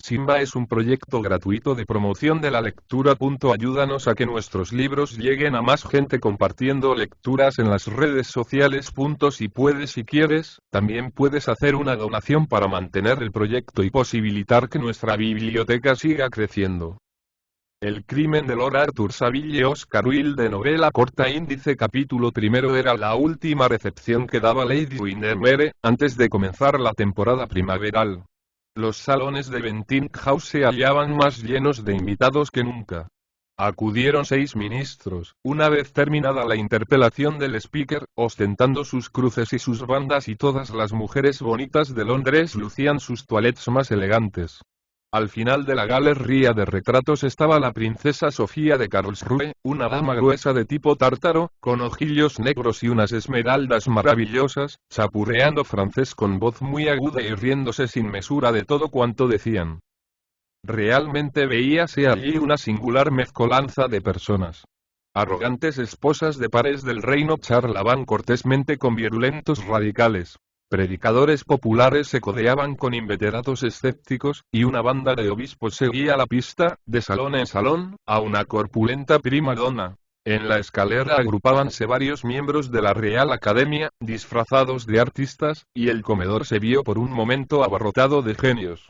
Simba es un proyecto gratuito de promoción de la lectura. Ayúdanos a que nuestros libros lleguen a más gente compartiendo lecturas en las redes sociales. Si puedes y quieres, también puedes hacer una donación para mantener el proyecto y posibilitar que nuestra biblioteca siga creciendo. El crimen de Lord Arthur Saville. Oscar Wilde. Novela corta. Índice. Capítulo primero. Era la última recepción que daba Lady Windermere, antes de comenzar la temporada primaveral. Los salones de Bentinck House se hallaban más llenos de invitados que nunca. Acudieron 6 ministros, una vez terminada la interpelación del speaker, ostentando sus cruces y sus bandas, y todas las mujeres bonitas de Londres lucían sus toilettes más elegantes. Al final de la galería de retratos estaba la princesa Sofía de Karlsruhe, una dama gruesa de tipo tártaro, con ojillos negros y unas esmeraldas maravillosas, chapurreando francés con voz muy aguda y riéndose sin mesura de todo cuanto decían. Realmente veíase allí una singular mezcolanza de personas. Arrogantes esposas de pares del reino charlaban cortésmente con virulentos radicales. Predicadores populares se codeaban con inveterados escépticos, y una banda de obispos seguía la pista, de salón en salón, a una corpulenta prima donna. En la escalera agrupábanse varios miembros de la Real Academia, disfrazados de artistas, y el comedor se vio por un momento abarrotado de genios.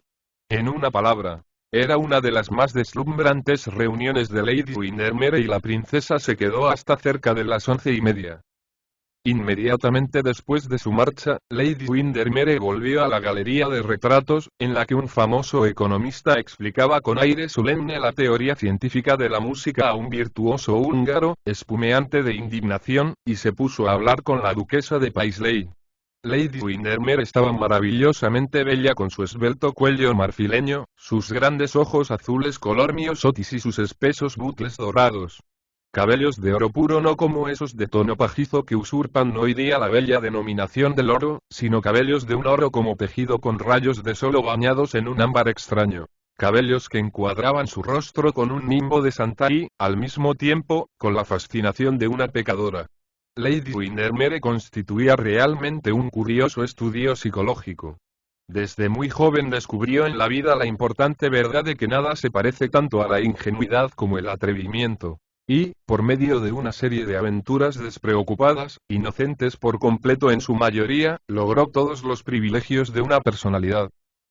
En una palabra, era una de las más deslumbrantes reuniones de Lady Windermere, y la princesa se quedó hasta cerca de las 11:30. Inmediatamente después de su marcha, Lady Windermere volvió a la galería de retratos, en la que un famoso economista explicaba con aire solemne la teoría científica de la música a un virtuoso húngaro, espumeante de indignación, y se puso a hablar con la duquesa de Paisley. Lady Windermere estaba maravillosamente bella, con su esbelto cuello marfileño, sus grandes ojos azules color miosotis y sus espesos bucles dorados. Cabellos de oro puro, no como esos de tono pajizo que usurpan hoy día la bella denominación del oro, sino cabellos de un oro como tejido con rayos de sol bañados en un ámbar extraño. Cabellos que encuadraban su rostro con un nimbo de santidad y, al mismo tiempo, con la fascinación de una pecadora. Lady Windermere constituía realmente un curioso estudio psicológico. Desde muy joven descubrió en la vida la importante verdad de que nada se parece tanto a la ingenuidad como el atrevimiento. Y, por medio de una serie de aventuras despreocupadas, inocentes por completo en su mayoría, logró todos los privilegios de una personalidad.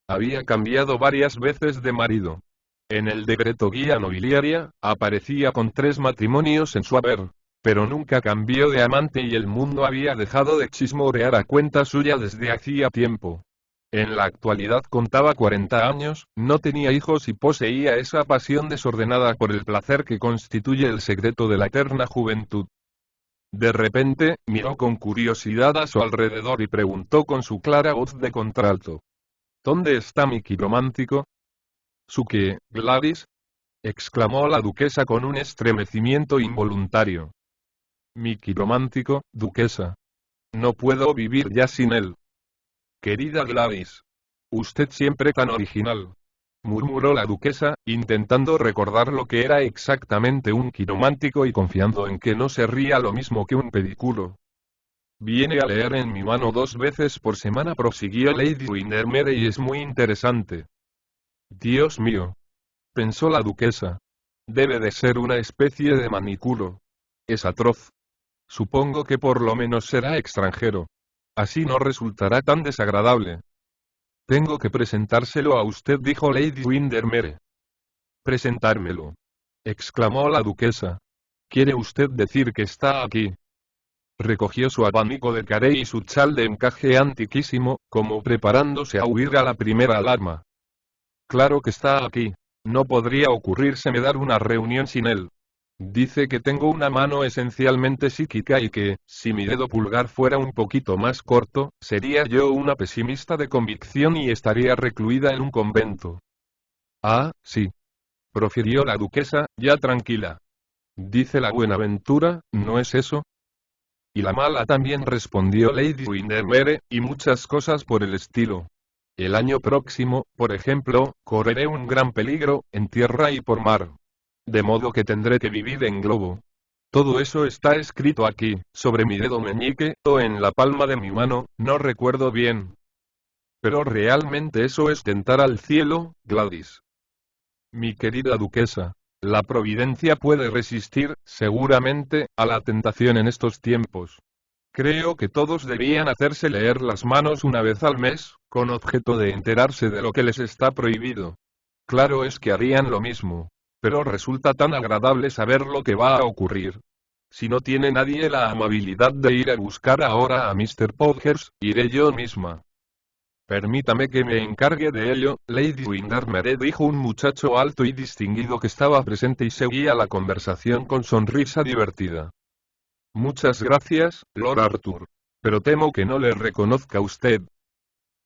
Había cambiado varias veces de marido. En el decreto guía nobiliaria, aparecía con 3 matrimonios en su haber. Pero nunca cambió de amante, y el mundo había dejado de chismorear a cuenta suya desde hacía tiempo. En la actualidad contaba 40 años, no tenía hijos y poseía esa pasión desordenada por el placer que constituye el secreto de la eterna juventud. De repente, miró con curiosidad a su alrededor y preguntó con su clara voz de contralto: ¿Dónde está mi quiromántico? ¿Su qué, Gladys? Exclamó la duquesa con un estremecimiento involuntario. Mi quiromántico, duquesa. No puedo vivir ya sin él. Querida Gladys. Usted siempre tan original, murmuró la duquesa, intentando recordar lo que era exactamente un quiromántico y confiando en que no sería lo mismo que un pedicuro. Viene a leer en mi mano 2 veces por semana, prosiguió Lady Windermere, y es muy interesante. Dios mío, pensó la duquesa. Debe de ser una especie de manicuro. Es atroz. Supongo que por lo menos será extranjero. Así no resultará tan desagradable. Tengo que presentárselo a usted, dijo Lady Windermere. ¿Presentármelo?, exclamó la duquesa. ¿Quiere usted decir que está aquí? Recogió su abanico de carey y su chal de encaje antiquísimo, como preparándose a huir a la primera alarma. Claro que está aquí. No podría ocurrírseme dar una reunión sin él. Dice que tengo una mano esencialmente psíquica y que, si mi dedo pulgar fuera un poquito más corto, sería yo una pesimista de convicción y estaría recluida en un convento. Ah, sí, profirió la duquesa, ya tranquila. Dice la Buenaventura, ¿no es eso? Y la mala también, respondió Lady Windermere, y muchas cosas por el estilo. El año próximo, por ejemplo, correré un gran peligro, en tierra y por mar. De modo que tendré que vivir en globo. Todo eso está escrito aquí, sobre mi dedo meñique, o en la palma de mi mano, no recuerdo bien. Pero realmente eso es tentar al cielo, Gladys. Mi querida duquesa, la providencia puede resistir, seguramente, a la tentación en estos tiempos. Creo que todos debían hacerse leer las manos una vez al mes, con objeto de enterarse de lo que les está prohibido. Claro es que harían lo mismo. Pero resulta tan agradable saber lo que va a ocurrir. Si no tiene nadie la amabilidad de ir a buscar ahora a Mr. Podgers, iré yo misma. Permítame que me encargue de ello, Lady Windermere, dijo un muchacho alto y distinguido que estaba presente y seguía la conversación con sonrisa divertida. Muchas gracias, Lord Arthur. Pero temo que no le reconozca usted.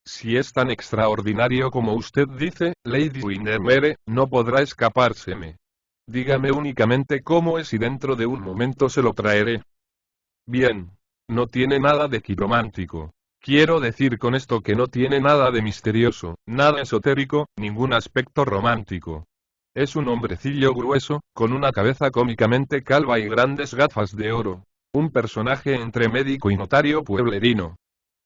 Si es tan extraordinario como usted dice, Lady Windermere, no podrá escapárseme. Dígame únicamente cómo es y dentro de un momento se lo traeré. Bien. No tiene nada de quiromántico. Quiero decir con esto que no tiene nada de misterioso, nada esotérico, ningún aspecto romántico. Es un hombrecillo grueso, con una cabeza cómicamente calva y grandes gafas de oro. Un personaje entre médico y notario pueblerino.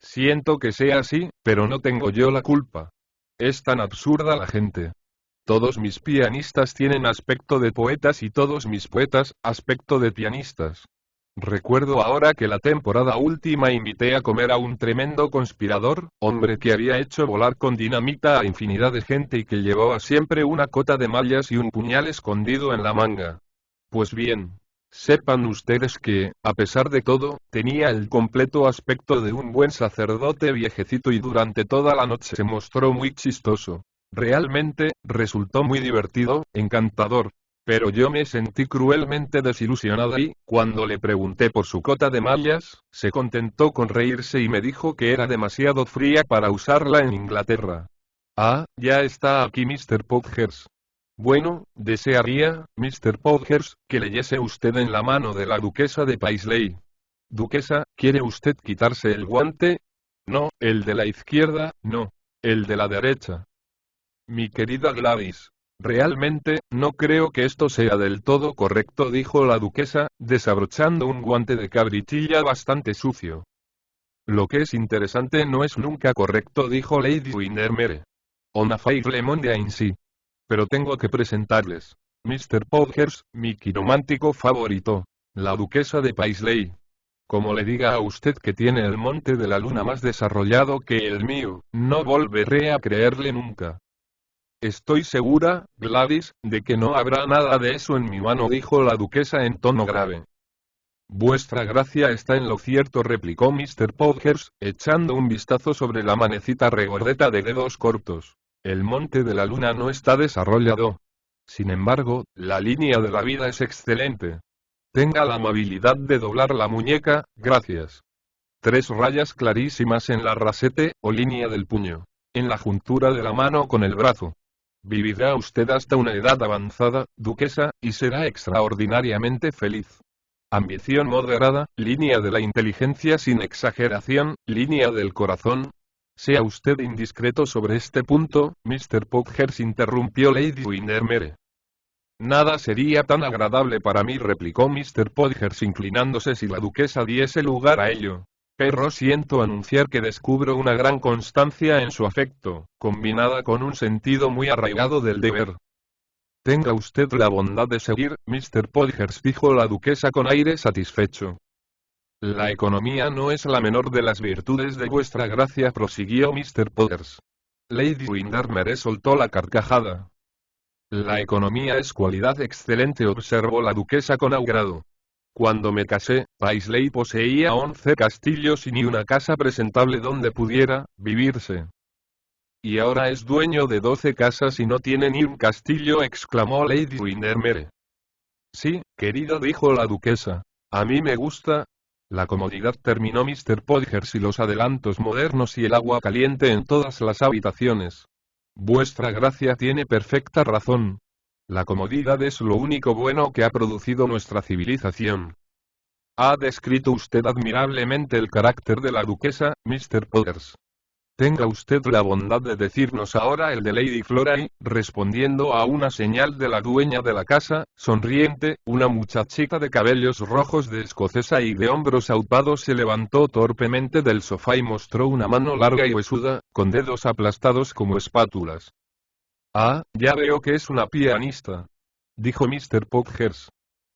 Siento que sea así, pero no tengo yo la culpa. Es tan absurda la gente. Todos mis pianistas tienen aspecto de poetas y todos mis poetas, aspecto de pianistas. Recuerdo ahora que la temporada última invité a comer a un tremendo conspirador, hombre que había hecho volar con dinamita a infinidad de gente y que llevaba siempre una cota de mallas y un puñal escondido en la manga. Pues bien, sepan ustedes que, a pesar de todo, tenía el completo aspecto de un buen sacerdote viejecito y durante toda la noche se mostró muy chistoso. Realmente, resultó muy divertido, encantador. Pero yo me sentí cruelmente desilusionada y, cuando le pregunté por su cota de mallas, se contentó con reírse y me dijo que era demasiado fría para usarla en Inglaterra. Ah, ya está aquí Mr. Podgers. Bueno, desearía, Mr. Podgers, que leyese usted en la mano de la duquesa de Paisley. Duquesa, ¿quiere usted quitarse el guante? No, el de la izquierda, no. El de la derecha. Mi querida Gladys. Realmente, no creo que esto sea del todo correcto, dijo la duquesa, desabrochando un guante de cabritilla bastante sucio. Lo que es interesante no es nunca correcto, dijo Lady Windermere. On a fair le monde ainsi. Pero tengo que presentarles. Mr. Podgers, mi quiromántico favorito. La duquesa de Paisley. Como le diga a usted que tiene el monte de la luna más desarrollado que el mío, no volveré a creerle nunca. Estoy segura, Gladys, de que no habrá nada de eso en mi mano, dijo la duquesa en tono grave. Vuestra gracia está en lo cierto, replicó Mr. Podgers, echando un vistazo sobre la manecita regordeta de dedos cortos. El monte de la luna no está desarrollado. Sin embargo, la línea de la vida es excelente. Tenga la amabilidad de doblar la muñeca, gracias. 3 rayas clarísimas en la rasete, o línea del puño. En la juntura de la mano con el brazo. Vivirá usted hasta una edad avanzada, duquesa, y será extraordinariamente feliz. Ambición moderada, línea de la inteligencia sin exageración, línea del corazón. Sea usted indiscreto sobre este punto, Mr. Podgers, interrumpió Lady Windermere. Nada sería tan agradable para mí, replicó Mr. Podgers inclinándose, si la duquesa diese lugar a ello. Pero siento anunciar que descubro una gran constancia en su afecto, combinada con un sentido muy arraigado del deber. Tenga usted la bondad de seguir, Mr. Podgers, dijo la duquesa con aire satisfecho. La economía no es la menor de las virtudes de vuestra gracia, prosiguió Mr. Podgers. Lady Windermere soltó la carcajada. La economía es cualidad excelente, observó la duquesa con agrado. Cuando me casé, Paisley poseía 11 castillos y ni una casa presentable donde pudiera vivirse. Y ahora es dueño de 12 casas y no tiene ni un castillo, exclamó Lady Windermere. Sí, querida, dijo la duquesa. A mí me gusta la comodidad, terminó Mr. Podgers, y los adelantos modernos y el agua caliente en todas las habitaciones. Vuestra gracia tiene perfecta razón. La comodidad es lo único bueno que ha producido nuestra civilización. Ha descrito usted admirablemente el carácter de la duquesa, Mr. Podgers. Tenga usted la bondad de decirnos ahora el de Lady Flora y, respondiendo a una señal de la dueña de la casa, sonriente, una muchachita de cabellos rojos de escocesa y de hombros aupados se levantó torpemente del sofá y mostró una mano larga y huesuda, con dedos aplastados como espátulas. Ah, ya veo que es una pianista, dijo Mr. Podgers.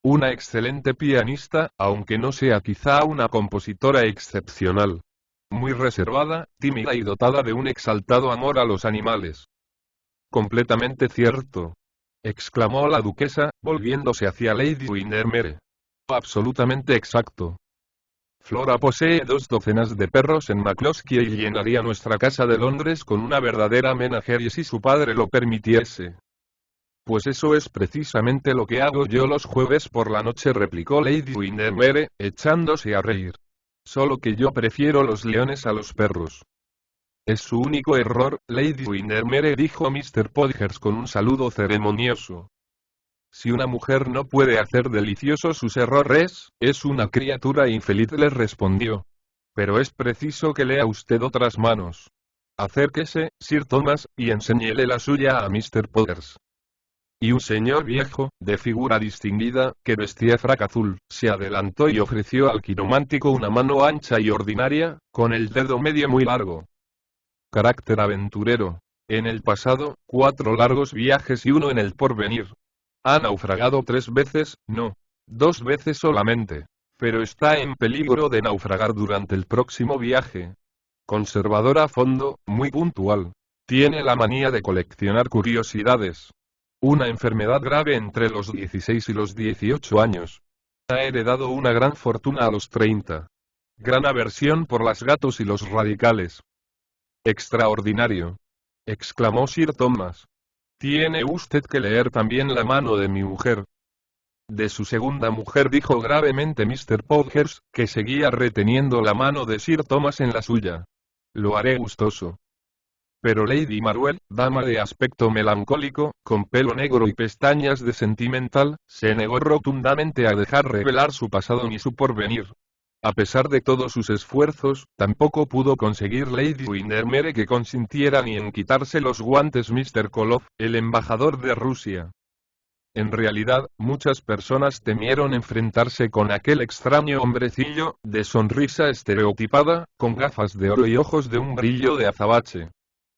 Una excelente pianista, aunque no sea quizá una compositora excepcional. Muy reservada, tímida y dotada de un exaltado amor a los animales. Completamente cierto, exclamó la duquesa, volviéndose hacia Lady Windermere. Absolutamente exacto. Flora posee 2 docenas de perros en McCloskey y llenaría nuestra casa de Londres con una verdadera menagerie si su padre lo permitiese. Pues eso es precisamente lo que hago yo los jueves por la noche, replicó Lady Windermere, echándose a reír. Solo que yo prefiero los leones a los perros. Es su único error, Lady Windermere, dijo Mr. Podgers con un saludo ceremonioso. Si una mujer no puede hacer deliciosos sus errores, es una criatura infeliz, le respondió. Pero es preciso que lea usted otras manos. Acérquese, Sir Thomas, y enséñele la suya a Mr. Podgers. Y un señor viejo, de figura distinguida, que vestía frac azul, se adelantó y ofreció al quiromántico una mano ancha y ordinaria, con el dedo medio muy largo. Carácter aventurero. En el pasado, 4 largos viajes y uno en el porvenir. Ha naufragado 3 veces, no. 2 veces solamente. Pero está en peligro de naufragar durante el próximo viaje. Conservador a fondo, muy puntual. Tiene la manía de coleccionar curiosidades. Una enfermedad grave entre los 16 y los 18 años. Ha heredado una gran fortuna a los 30. Gran aversión por los gatos y los radicales. Extraordinario, exclamó Sir Thomas. Tiene usted que leer también la mano de mi mujer. De su segunda mujer, dijo gravemente Mr. Podgers, que seguía reteniendo la mano de Sir Thomas en la suya. Lo haré gustoso. Pero Lady Marwell, dama de aspecto melancólico, con pelo negro y pestañas de sentimental, se negó rotundamente a dejar revelar su pasado ni su porvenir. A pesar de todos sus esfuerzos, tampoco pudo conseguir Lady Windermere que consintiera ni en quitarse los guantes Mr. Koloff, el embajador de Rusia. En realidad, muchas personas temieron enfrentarse con aquel extraño hombrecillo, de sonrisa estereotipada, con gafas de oro y ojos de un brillo de azabache.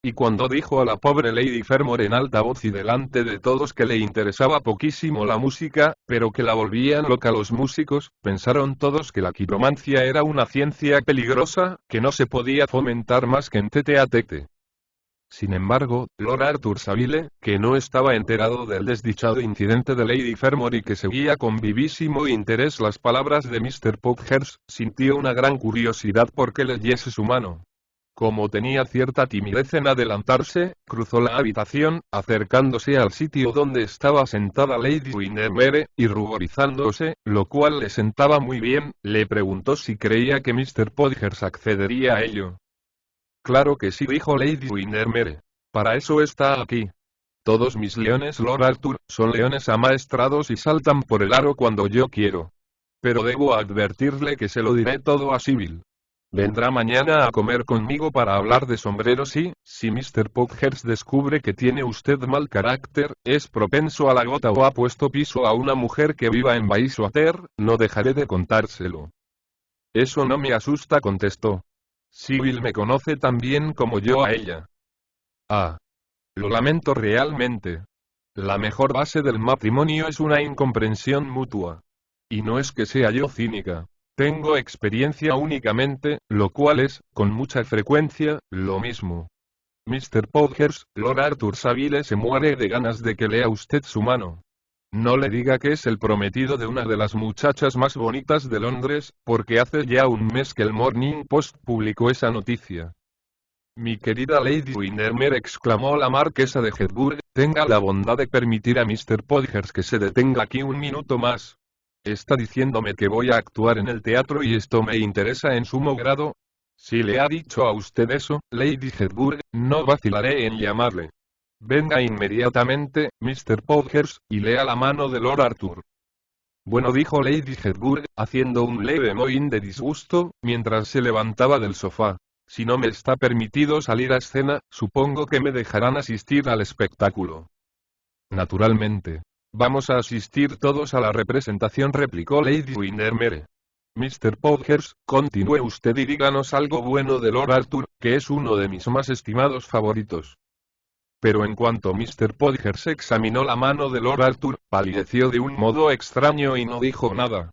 Y cuando dijo a la pobre Lady Fermor en alta voz y delante de todos que le interesaba poquísimo la música, pero que la volvían loca los músicos, pensaron todos que la quiromancia era una ciencia peligrosa, que no se podía fomentar más que en tete a tete. Sin embargo, Lord Arthur Savile, que no estaba enterado del desdichado incidente de Lady Fermor y que seguía con vivísimo interés las palabras de Mr. Podgers, sintió una gran curiosidad por que leyese su mano. Como tenía cierta timidez en adelantarse, cruzó la habitación, acercándose al sitio donde estaba sentada Lady Windermere, y ruborizándose, lo cual le sentaba muy bien, le preguntó si creía que Mr. Podgers accedería a ello. Claro que sí, dijo Lady Windermere. Para eso está aquí. Todos mis leones, Lord Arthur, son leones amaestrados y saltan por el aro cuando yo quiero. Pero debo advertirle que se lo diré todo a Sybil. Vendrá mañana a comer conmigo para hablar de sombreros y, si Mr. Podgers descubre que tiene usted mal carácter, es propenso a la gota o ha puesto piso a una mujer que viva en Bayswater, no dejaré de contárselo. Eso no me asusta, contestó. Sybil me conoce tan bien como yo a ella. Ah. Lo lamento realmente. La mejor base del matrimonio es una incomprensión mutua. Y no es que sea yo cínica. Tengo experiencia únicamente, lo cual es, con mucha frecuencia, lo mismo. Mr. Podgers, Lord Arthur Savile se muere de ganas de que lea usted su mano. No le diga que es el prometido de una de las muchachas más bonitas de Londres, porque hace ya un mes que el Morning Post publicó esa noticia. Mi querida Lady Windermere, exclamó la marquesa de Hepburn, tenga la bondad de permitir a Mr. Podgers que se detenga aquí un minuto más. Está diciéndome que voy a actuar en el teatro y esto me interesa en sumo grado. Si le ha dicho a usted eso, Lady Hepburn, no vacilaré en llamarle. Venga inmediatamente, Mr. Podgers, y lea la mano de Lord Arthur. Bueno, dijo Lady Hepburn, haciendo un leve mohín de disgusto, mientras se levantaba del sofá. Si no me está permitido salir a escena, supongo que me dejarán asistir al espectáculo. Naturalmente. Vamos a asistir todos a la representación, replicó Lady Windermere. Mr. Podgers, continúe usted y díganos algo bueno de Lord Arthur, que es uno de mis más estimados favoritos. Pero en cuanto Mr. Podgers examinó la mano de Lord Arthur, palideció de un modo extraño y no dijo nada.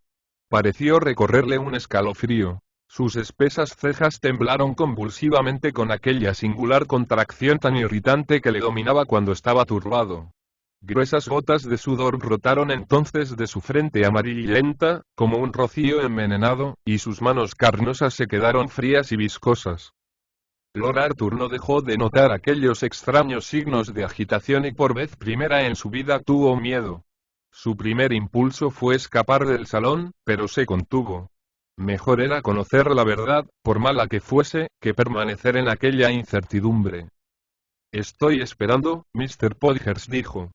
Pareció recorrerle un escalofrío. Sus espesas cejas temblaron convulsivamente con aquella singular contracción tan irritante que le dominaba cuando estaba turbado. Gruesas gotas de sudor brotaron entonces de su frente amarillenta, como un rocío envenenado, y sus manos carnosas se quedaron frías y viscosas. Lord Arthur no dejó de notar aquellos extraños signos de agitación y por vez primera en su vida tuvo miedo. Su primer impulso fue escapar del salón, pero se contuvo. Mejor era conocer la verdad, por mala que fuese, que permanecer en aquella incertidumbre. Estoy esperando, Mr. Podgers dijo.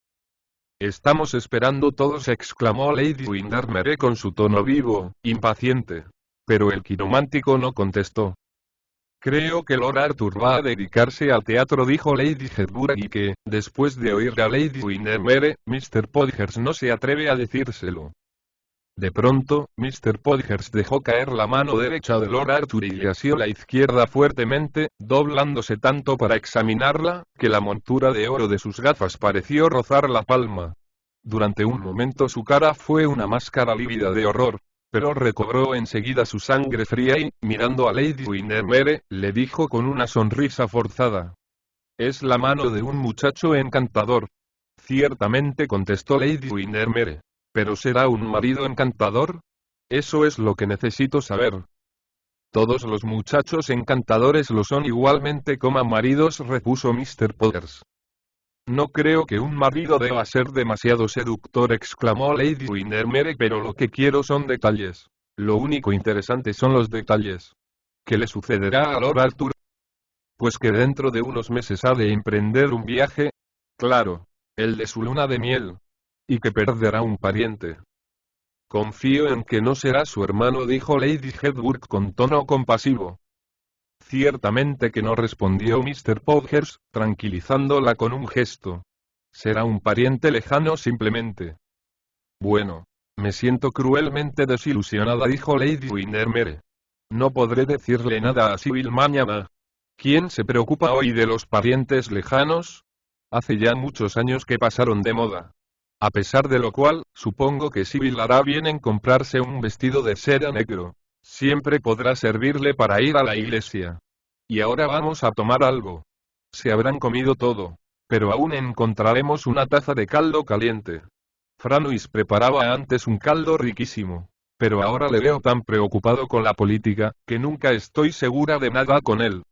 Estamos esperando todos, exclamó Lady Windermere con su tono vivo, impaciente. Pero el quiromántico no contestó. Creo que Lord Arthur va a dedicarse al teatro, dijo Lady Hedburg, y que, después de oír a Lady Windermere, Mr. Podgers no se atreve a decírselo. De pronto, Mr. Podgers dejó caer la mano derecha de Lord Arthur y le asió la izquierda fuertemente, doblándose tanto para examinarla, que la montura de oro de sus gafas pareció rozar la palma. Durante un momento su cara fue una máscara lívida de horror, pero recobró enseguida su sangre fría y, mirando a Lady Windermere, le dijo con una sonrisa forzada. Es la mano de un muchacho encantador. Ciertamente, contestó Lady Windermere. ¿Pero será un marido encantador? Eso es lo que necesito saber. Todos los muchachos encantadores lo son igualmente como maridos, repuso Mr. Podgers. No creo que un marido deba ser demasiado seductor, exclamó Lady Windermere, pero lo que quiero son detalles. Lo único interesante son los detalles. ¿Qué le sucederá a Lord Arthur? Pues que dentro de unos meses ha de emprender un viaje. Claro, el de su luna de miel. Y que perderá un pariente. Confío en que no será su hermano, dijo Lady Hedburg con tono compasivo. Ciertamente que no, respondió Mr. Podgers, tranquilizándola con un gesto. Será un pariente lejano simplemente. Bueno, me siento cruelmente desilusionada, dijo Lady Windermere. No podré decirle nada a Sybil mañana. ¿Quién se preocupa hoy de los parientes lejanos? Hace ya muchos años que pasaron de moda. A pesar de lo cual, supongo que Sybil hará bien en comprarse un vestido de seda negro. Siempre podrá servirle para ir a la iglesia. Y ahora vamos a tomar algo. Se habrán comido todo. Pero aún encontraremos una taza de caldo caliente. Francis preparaba antes un caldo riquísimo. Pero ahora le veo tan preocupado con la política, que nunca estoy segura de nada con él.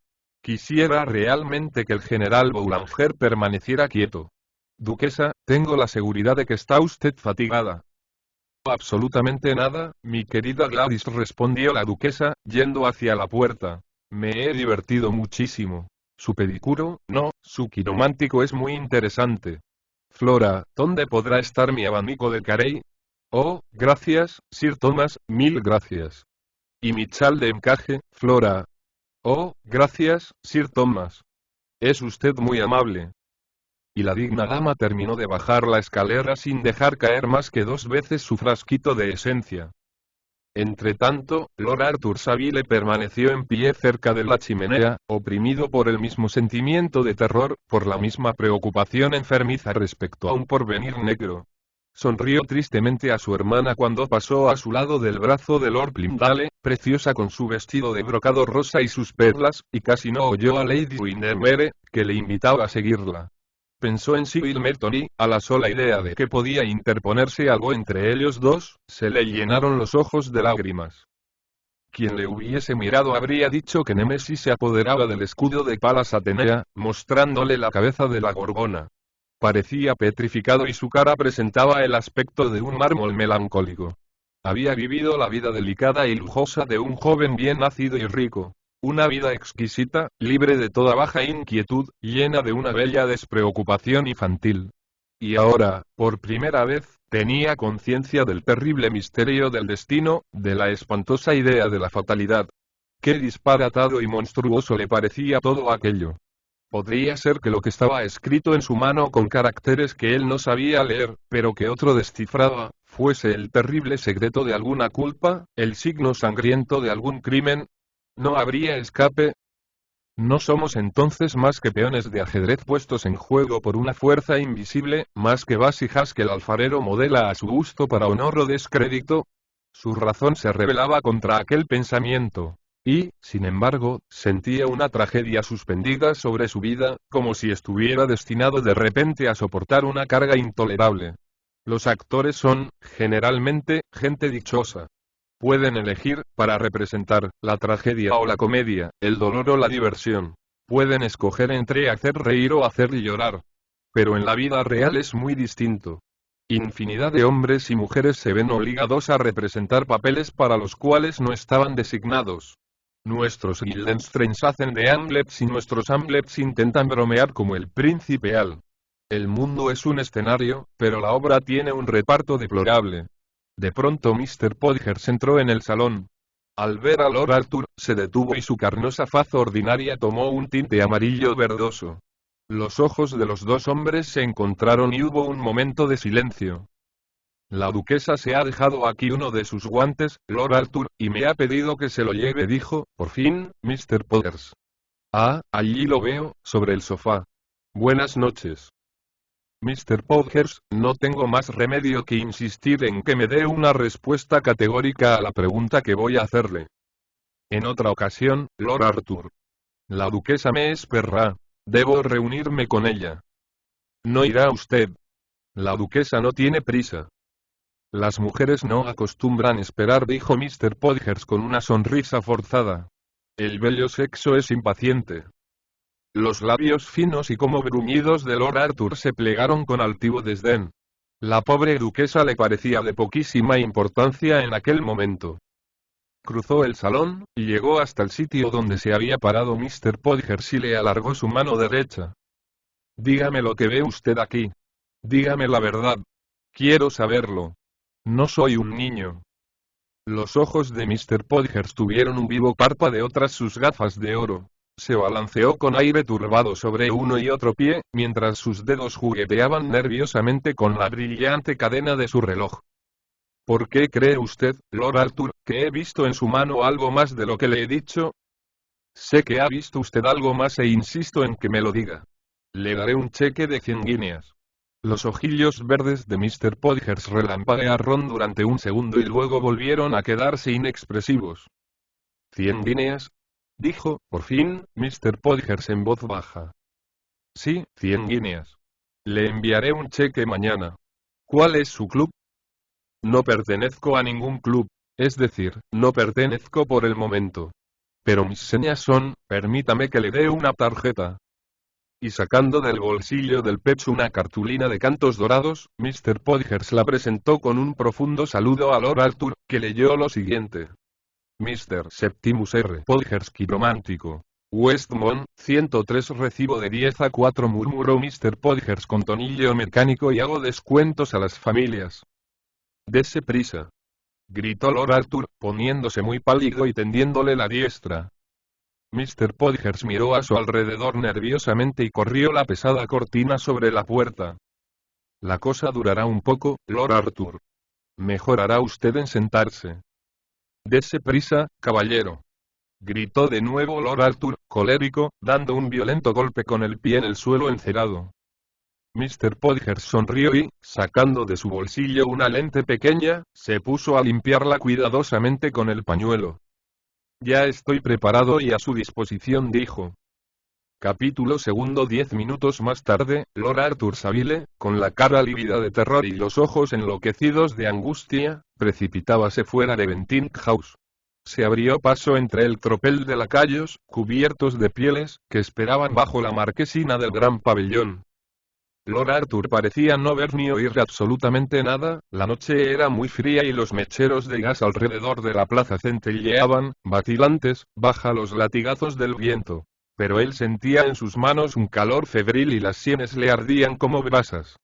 Quisiera realmente que el general Boulanger permaneciera quieto. Duquesa, tengo la seguridad de que está usted fatigada. Absolutamente nada, mi querida Gladys, respondió la duquesa, yendo hacia la puerta. Me he divertido muchísimo. Su pedicuro, no, su quiromántico es muy interesante. Flora, ¿dónde podrá estar mi abanico de Carey? Oh, gracias, Sir Thomas, mil gracias. ¿Y mi chal de encaje, Flora? Oh, gracias, Sir Thomas. Es usted muy amable. Y la digna dama terminó de bajar la escalera sin dejar caer más que 2 veces su frasquito de esencia. Entretanto, Lord Arthur Savile permaneció en pie cerca de la chimenea, oprimido por el mismo sentimiento de terror, por la misma preocupación enfermiza respecto a un porvenir negro. Sonrió tristemente a su hermana cuando pasó a su lado del brazo de Lord Plymdale, preciosa con su vestido de brocado rosa y sus perlas, y casi no oyó a Lady Windermere, que le invitaba a seguirla. Pensó en Sybil Merton y, a la sola idea de que podía interponerse algo entre ellos dos, se le llenaron los ojos de lágrimas. Quien le hubiese mirado habría dicho que Némesis se apoderaba del escudo de Palas Atenea, mostrándole la cabeza de la Gorgona. Parecía petrificado y su cara presentaba el aspecto de un mármol melancólico. Había vivido la vida delicada y lujosa de un joven bien nacido y rico. Una vida exquisita, libre de toda baja inquietud, llena de una bella despreocupación infantil. Y ahora, por primera vez, tenía conciencia del terrible misterio del destino, de la espantosa idea de la fatalidad. Qué disparatado y monstruoso le parecía todo aquello. Podría ser que lo que estaba escrito en su mano con caracteres que él no sabía leer, pero que otro descifraba, fuese el terrible secreto de alguna culpa, el signo sangriento de algún crimen. ¿No habría escape? ¿No somos entonces más que peones de ajedrez puestos en juego por una fuerza invisible, más que vasijas que el alfarero modela a su gusto para honor o descrédito? Su razón se rebelaba contra aquel pensamiento. Y, sin embargo, sentía una tragedia suspendida sobre su vida, como si estuviera destinado de repente a soportar una carga intolerable. Los actores son, generalmente, gente dichosa. Pueden elegir, para representar, la tragedia o la comedia, el dolor o la diversión. Pueden escoger entre hacer reír o hacer llorar. Pero en la vida real es muy distinto. Infinidad de hombres y mujeres se ven obligados a representar papeles para los cuales no estaban designados. Nuestros Guildensterns hacen de Hamlets y nuestros Hamlets intentan bromear como el príncipe Al. El mundo es un escenario, pero la obra tiene un reparto deplorable. De pronto Mr. Podgers entró en el salón. Al ver a Lord Arthur, se detuvo y su carnosa faz ordinaria tomó un tinte amarillo verdoso. Los ojos de los dos hombres se encontraron y hubo un momento de silencio. La duquesa se ha dejado aquí uno de sus guantes, Lord Arthur, y me ha pedido que se lo lleve, dijo, por fin, Mr. Podgers. Ah, allí lo veo, sobre el sofá. Buenas noches. Mr. Podgers, no tengo más remedio que insistir en que me dé una respuesta categórica a la pregunta que voy a hacerle. En otra ocasión, Lord Arthur. La duquesa me espera. Debo reunirme con ella. No irá usted. La duquesa no tiene prisa. Las mujeres no acostumbran esperar, dijo Mr. Podgers con una sonrisa forzada. El bello sexo es impaciente. Los labios finos y como bruñidos de Lord Arthur se plegaron con altivo desdén. La pobre duquesa le parecía de poquísima importancia en aquel momento. Cruzó el salón, y llegó hasta el sitio donde se había parado Mr. Podgers y le alargó su mano derecha. Dígame lo que ve usted aquí. Dígame la verdad. Quiero saberlo. No soy un niño. Los ojos de Mr. Podgers tuvieron un vivo parpadeo tras sus gafas de oro. Se balanceó con aire turbado sobre uno y otro pie, mientras sus dedos jugueteaban nerviosamente con la brillante cadena de su reloj. ¿Por qué cree usted, Lord Arthur, que he visto en su mano algo más de lo que le he dicho? Sé que ha visto usted algo más e insisto en que me lo diga. Le daré un cheque de 100 guineas. Los ojillos verdes de Mr. Podgers relampaguearon durante un segundo y luego volvieron a quedarse inexpresivos. ¿100 guineas? Dijo, por fin, Mr. Podgers en voz baja. Sí, 100 guineas. Le enviaré un cheque mañana. ¿Cuál es su club? No pertenezco a ningún club, es decir, no pertenezco por el momento. Pero mis señas son, permítame que le dé una tarjeta. Y sacando del bolsillo del pecho una cartulina de cantos dorados, Mr. Podgers la presentó con un profundo saludo a Lord Arthur, que leyó lo siguiente. Mr. Septimus R. Podgers Quiromántico. Westmont, 103 recibo de 10 a 4 murmuró Mr. Podgers con tonillo mecánico y hago descuentos a las familias. Dese prisa. Gritó Lord Arthur, poniéndose muy pálido y tendiéndole la diestra. Mr. Podgers miró a su alrededor nerviosamente y corrió la pesada cortina sobre la puerta. La cosa durará un poco, Lord Arthur. Mejorará usted en sentarse. Dese prisa, caballero. Gritó de nuevo Lord Arthur, colérico, dando un violento golpe con el pie en el suelo encerado. Mr. Podgers sonrió y, sacando de su bolsillo una lente pequeña, se puso a limpiarla cuidadosamente con el pañuelo. Ya estoy preparado y a su disposición, dijo. Capítulo segundo. 10 minutos más tarde, Lord Arthur Savile, con la cara lívida de terror y los ojos enloquecidos de angustia, precipitábase fuera de Bentinck House. Se abrió paso entre el tropel de lacayos, cubiertos de pieles, que esperaban bajo la marquesina del gran pabellón. Lord Arthur parecía no ver ni oír absolutamente nada, la noche era muy fría y los mecheros de gas alrededor de la plaza centelleaban, vacilantes, bajo los latigazos del viento. Pero él sentía en sus manos un calor febril y las sienes le ardían como brasas.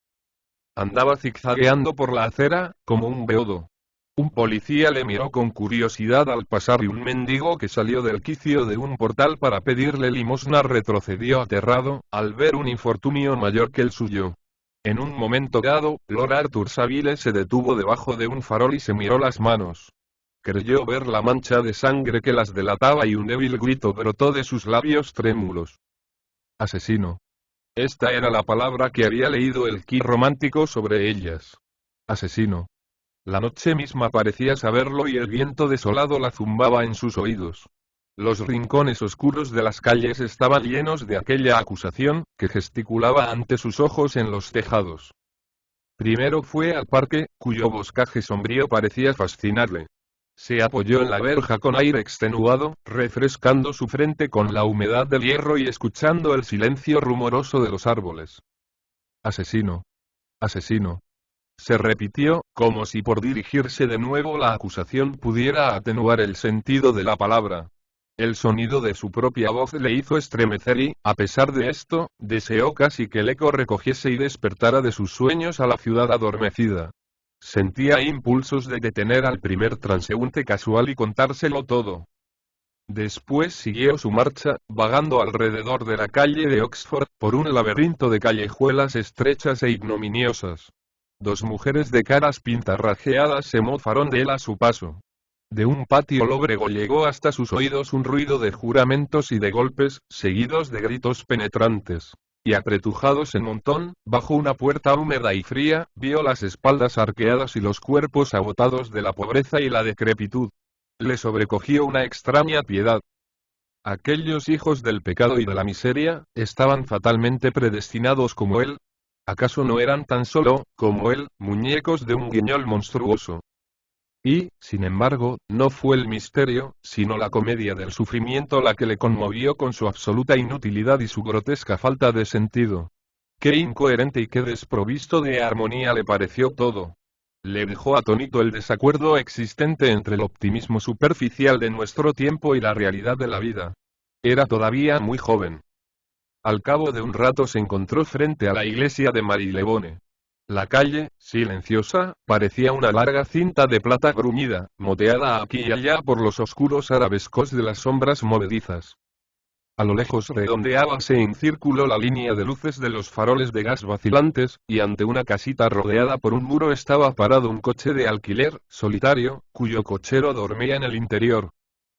Andaba zigzagueando por la acera, como un beodo. Un policía le miró con curiosidad al pasar y un mendigo que salió del quicio de un portal para pedirle limosna retrocedió aterrado, al ver un infortunio mayor que el suyo. En un momento dado, Lord Arthur Savile se detuvo debajo de un farol y se miró las manos. Creyó ver la mancha de sangre que las delataba y un débil grito brotó de sus labios trémulos. Asesino. Esta era la palabra que había leído el Ki romántico sobre ellas. Asesino. La noche misma parecía saberlo y el viento desolado la zumbaba en sus oídos. Los rincones oscuros de las calles estaban llenos de aquella acusación, que gesticulaba ante sus ojos en los tejados. Primero fue al parque, cuyo boscaje sombrío parecía fascinarle. Se apoyó en la verja con aire extenuado, refrescando su frente con la humedad del hierro y escuchando el silencio rumoroso de los árboles. Asesino. Asesino. Se repitió, como si por dirigirse de nuevo la acusación pudiera atenuar el sentido de la palabra. El sonido de su propia voz le hizo estremecer y, a pesar de esto, deseó casi que el eco recogiese y despertara de sus sueños a la ciudad adormecida. Sentía impulsos de detener al primer transeúnte casual y contárselo todo. Después siguió su marcha, vagando alrededor de la calle de Oxford, por un laberinto de callejuelas estrechas e ignominiosas. Dos mujeres de caras pintarrajeadas se mofaron de él a su paso. De un patio lóbrego llegó hasta sus oídos un ruido de juramentos y de golpes, seguidos de gritos penetrantes. Y apretujados en montón, bajo una puerta húmeda y fría, vio las espaldas arqueadas y los cuerpos agotados de la pobreza y la decrepitud. Le sobrecogió una extraña piedad. Aquellos hijos del pecado y de la miseria, estaban fatalmente predestinados como él. ¿Acaso no eran tan solo, como él, muñecos de un guiñol monstruoso? Y, sin embargo, no fue el misterio, sino la comedia del sufrimiento la que le conmovió con su absoluta inutilidad y su grotesca falta de sentido. Qué incoherente y qué desprovisto de armonía le pareció todo. Le dejó atónito el desacuerdo existente entre el optimismo superficial de nuestro tiempo y la realidad de la vida. Era todavía muy joven. Al cabo de un rato se encontró frente a la iglesia de Marylebone. La calle, silenciosa, parecía una larga cinta de plata bruñida, moteada aquí y allá por los oscuros arabescos de las sombras movedizas. A lo lejos redondeábase en círculo la línea de luces de los faroles de gas vacilantes, y ante una casita rodeada por un muro estaba parado un coche de alquiler, solitario, cuyo cochero dormía en el interior.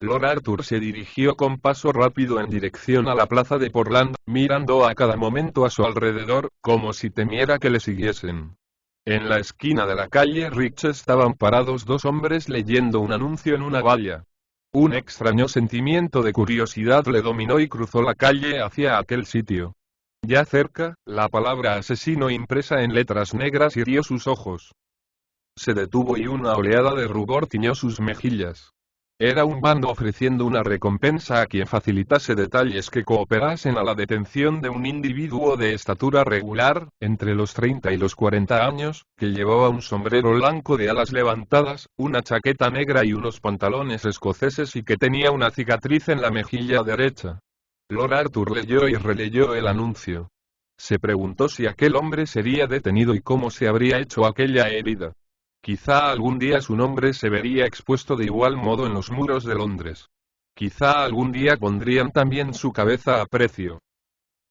Lord Arthur se dirigió con paso rápido en dirección a la plaza de Portland, mirando a cada momento a su alrededor, como si temiera que le siguiesen. En la esquina de la calle Rich estaban parados dos hombres leyendo un anuncio en una valla. Un extraño sentimiento de curiosidad le dominó y cruzó la calle hacia aquel sitio. Ya cerca, la palabra asesino impresa en letras negras hirió sus ojos. Se detuvo y una oleada de rubor tiñó sus mejillas. Era un bando ofreciendo una recompensa a quien facilitase detalles que cooperasen a la detención de un individuo de estatura regular, entre los 30 y los 40 años, que llevaba un sombrero blanco de alas levantadas, una chaqueta negra y unos pantalones escoceses y que tenía una cicatriz en la mejilla derecha. Lord Arthur leyó y releyó el anuncio. Se preguntó si aquel hombre sería detenido y cómo se habría hecho aquella herida. Quizá algún día su nombre se vería expuesto de igual modo en los muros de Londres. Quizá algún día pondrían también su cabeza a precio.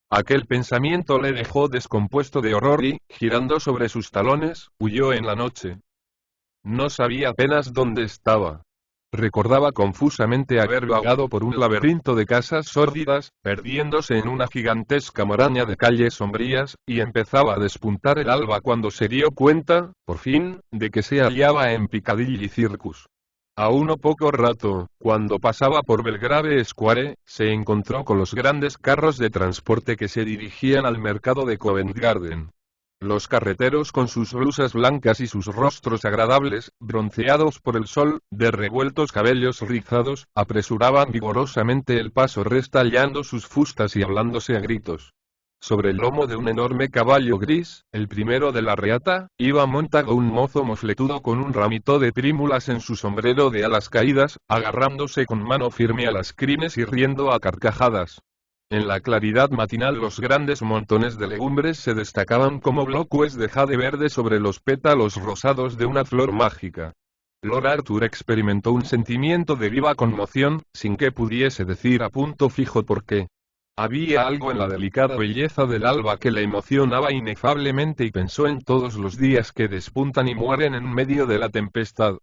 Aquel pensamiento le dejó descompuesto de horror y, girando sobre sus talones, huyó en la noche. No sabía apenas dónde estaba. Recordaba confusamente haber vagado por un laberinto de casas sórdidas, perdiéndose en una gigantesca maraña de calles sombrías, y empezaba a despuntar el alba cuando se dio cuenta, por fin, de que se hallaba en Piccadilly Circus. A uno poco rato, cuando pasaba por Belgrave Square, se encontró con los grandes carros de transporte que se dirigían al mercado de Covent Garden. Los carreteros con sus blusas blancas y sus rostros agradables, bronceados por el sol, de revueltos cabellos rizados, apresuraban vigorosamente el paso restallando sus fustas y hablándose a gritos. Sobre el lomo de un enorme caballo gris, el primero de la reata, iba montado un mozo mofletudo con un ramito de prímulas en su sombrero de alas caídas, agarrándose con mano firme a las crines y riendo a carcajadas. En la claridad matinal los grandes montones de legumbres se destacaban como bloques de jade verde sobre los pétalos rosados de una flor mágica. Lord Arthur experimentó un sentimiento de viva conmoción, sin que pudiese decir a punto fijo por qué. Había algo en la delicada belleza del alba que le emocionaba inefablemente y pensó en todos los días que despuntan y mueren en medio de la tempestad.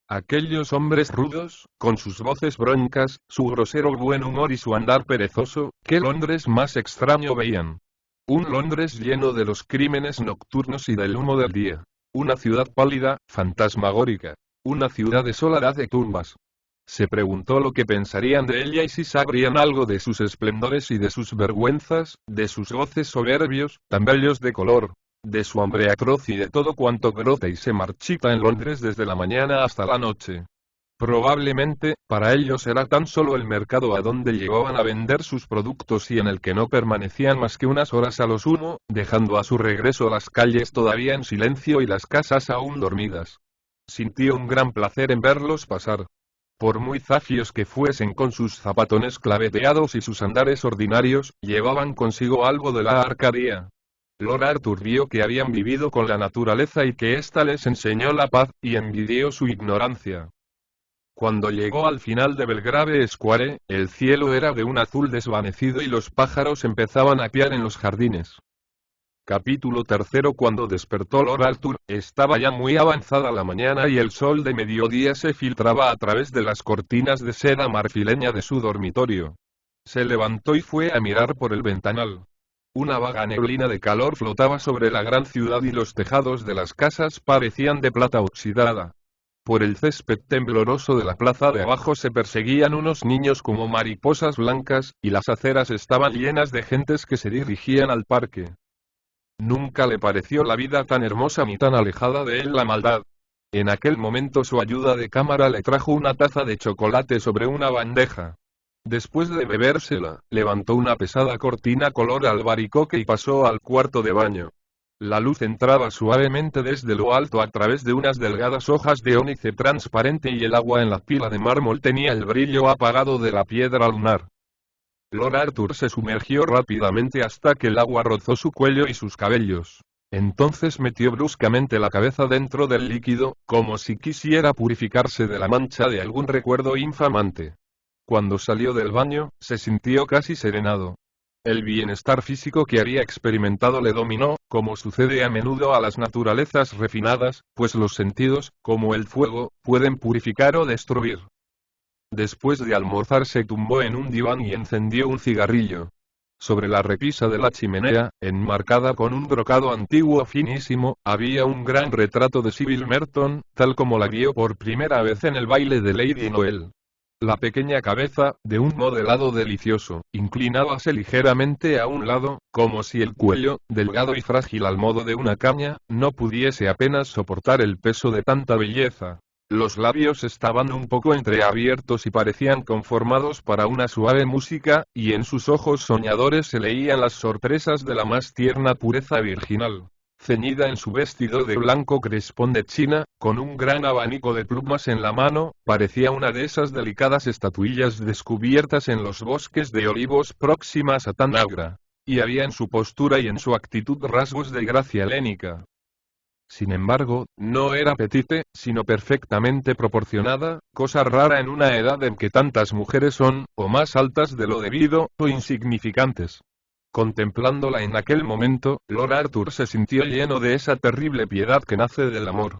Aquellos hombres rudos, con sus voces broncas, su grosero buen humor y su andar perezoso, ¿qué Londres más extraño veían? Un Londres lleno de los crímenes nocturnos y del humo del día. Una ciudad pálida, fantasmagórica. Una ciudad desolada de tumbas. Se preguntó lo que pensarían de ella y si sabrían algo de sus esplendores y de sus vergüenzas, de sus goces soberbios, tan bellos de color, de su hambre atroz y de todo cuanto brota y se marchita en Londres desde la mañana hasta la noche. Probablemente, para ellos era tan solo el mercado a donde llegaban a vender sus productos y en el que no permanecían más que unas horas a lo sumo, dejando a su regreso las calles todavía en silencio y las casas aún dormidas. Sintió un gran placer en verlos pasar. Por muy zafios que fuesen con sus zapatones claveteados y sus andares ordinarios, llevaban consigo algo de la Arcadia. Lord Arthur vio que habían vivido con la naturaleza y que ésta les enseñó la paz, y envidió su ignorancia. Cuando llegó al final de Belgrave Square, el cielo era de un azul desvanecido y los pájaros empezaban a piar en los jardines. Capítulo tercero. Cuando despertó Lord Arthur, estaba ya muy avanzada la mañana y el sol de mediodía se filtraba a través de las cortinas de seda marfileña de su dormitorio. Se levantó y fue a mirar por el ventanal. Una vaga neblina de calor flotaba sobre la gran ciudad y los tejados de las casas parecían de plata oxidada. Por el césped tembloroso de la plaza de abajo se perseguían unos niños como mariposas blancas, y las aceras estaban llenas de gentes que se dirigían al parque. Nunca le pareció la vida tan hermosa ni tan alejada de él la maldad. En aquel momento su ayuda de cámara le trajo una taza de chocolate sobre una bandeja. Después de bebérsela, levantó una pesada cortina color albaricoque y pasó al cuarto de baño. La luz entraba suavemente desde lo alto a través de unas delgadas hojas de ónice transparente y el agua en la pila de mármol tenía el brillo apagado de la piedra lunar. Lord Arthur se sumergió rápidamente hasta que el agua rozó su cuello y sus cabellos. Entonces metió bruscamente la cabeza dentro del líquido, como si quisiera purificarse de la mancha de algún recuerdo infamante. Cuando salió del baño, se sintió casi serenado. El bienestar físico que había experimentado le dominó, como sucede a menudo a las naturalezas refinadas, pues los sentidos, como el fuego, pueden purificar o destruir. Después de almorzar se tumbó en un diván y encendió un cigarrillo. Sobre la repisa de la chimenea, enmarcada con un brocado antiguo finísimo, había un gran retrato de Sybil Merton, tal como la vio por primera vez en el baile de Lady Noel. La pequeña cabeza, de un modelado delicioso, inclinábase ligeramente a un lado, como si el cuello, delgado y frágil al modo de una caña, no pudiese apenas soportar el peso de tanta belleza. Los labios estaban un poco entreabiertos y parecían conformados para una suave música, y en sus ojos soñadores se leían las sorpresas de la más tierna pureza virginal. Ceñida en su vestido de blanco crespón de China, con un gran abanico de plumas en la mano, parecía una de esas delicadas estatuillas descubiertas en los bosques de olivos próximas a Tanagra. Y había en su postura y en su actitud rasgos de gracia helénica. Sin embargo, no era petite, sino perfectamente proporcionada, cosa rara en una edad en que tantas mujeres son, o más altas de lo debido, o insignificantes. Contemplándola en aquel momento, Lord Arthur se sintió lleno de esa terrible piedad que nace del amor.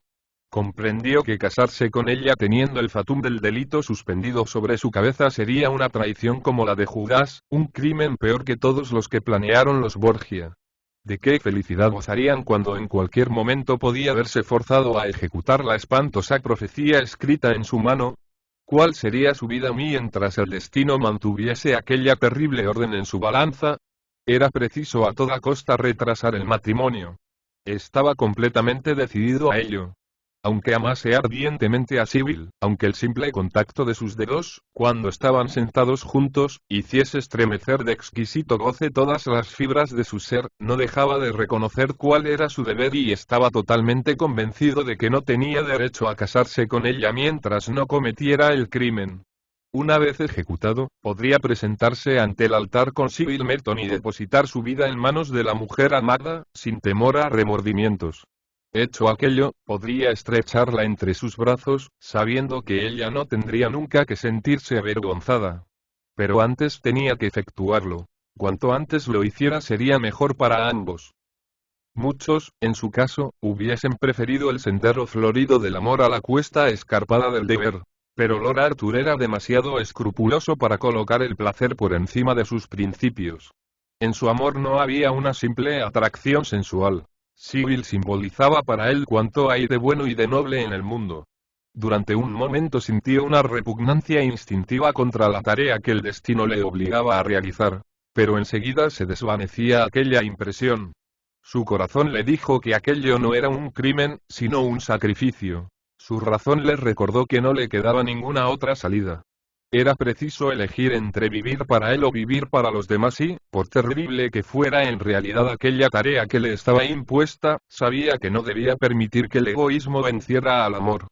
Comprendió que casarse con ella teniendo el fatum del delito suspendido sobre su cabeza sería una traición como la de Judas, un crimen peor que todos los que planearon los Borgia. ¿De qué felicidad gozarían cuando en cualquier momento podía verse forzado a ejecutar la espantosa profecía escrita en su mano? ¿Cuál sería su vida mientras el destino mantuviese aquella terrible orden en su balanza? Era preciso a toda costa retrasar el matrimonio. Estaba completamente decidido a ello. Aunque amase ardientemente a Sybil, aunque el simple contacto de sus dedos, cuando estaban sentados juntos, hiciese estremecer de exquisito goce todas las fibras de su ser, no dejaba de reconocer cuál era su deber y estaba totalmente convencido de que no tenía derecho a casarse con ella mientras no cometiera el crimen. Una vez ejecutado, podría presentarse ante el altar con Sybil Merton y depositar su vida en manos de la mujer amada, sin temor a remordimientos. Hecho aquello, podría estrecharla entre sus brazos, sabiendo que ella no tendría nunca que sentirse avergonzada. Pero antes tenía que efectuarlo. Cuanto antes lo hiciera sería mejor para ambos. Muchos, en su caso, hubiesen preferido el sendero florido del amor a la cuesta escarpada del deber. Pero Lord Arthur era demasiado escrupuloso para colocar el placer por encima de sus principios. En su amor no había una simple atracción sensual. Sibyl simbolizaba para él cuanto hay de bueno y de noble en el mundo. Durante un momento sintió una repugnancia instintiva contra la tarea que el destino le obligaba a realizar. Pero enseguida se desvanecía aquella impresión. Su corazón le dijo que aquello no era un crimen, sino un sacrificio. Su razón le recordó que no le quedaba ninguna otra salida. Era preciso elegir entre vivir para él o vivir para los demás y, por terrible que fuera en realidad aquella tarea que le estaba impuesta, sabía que no debía permitir que el egoísmo venciera al amor.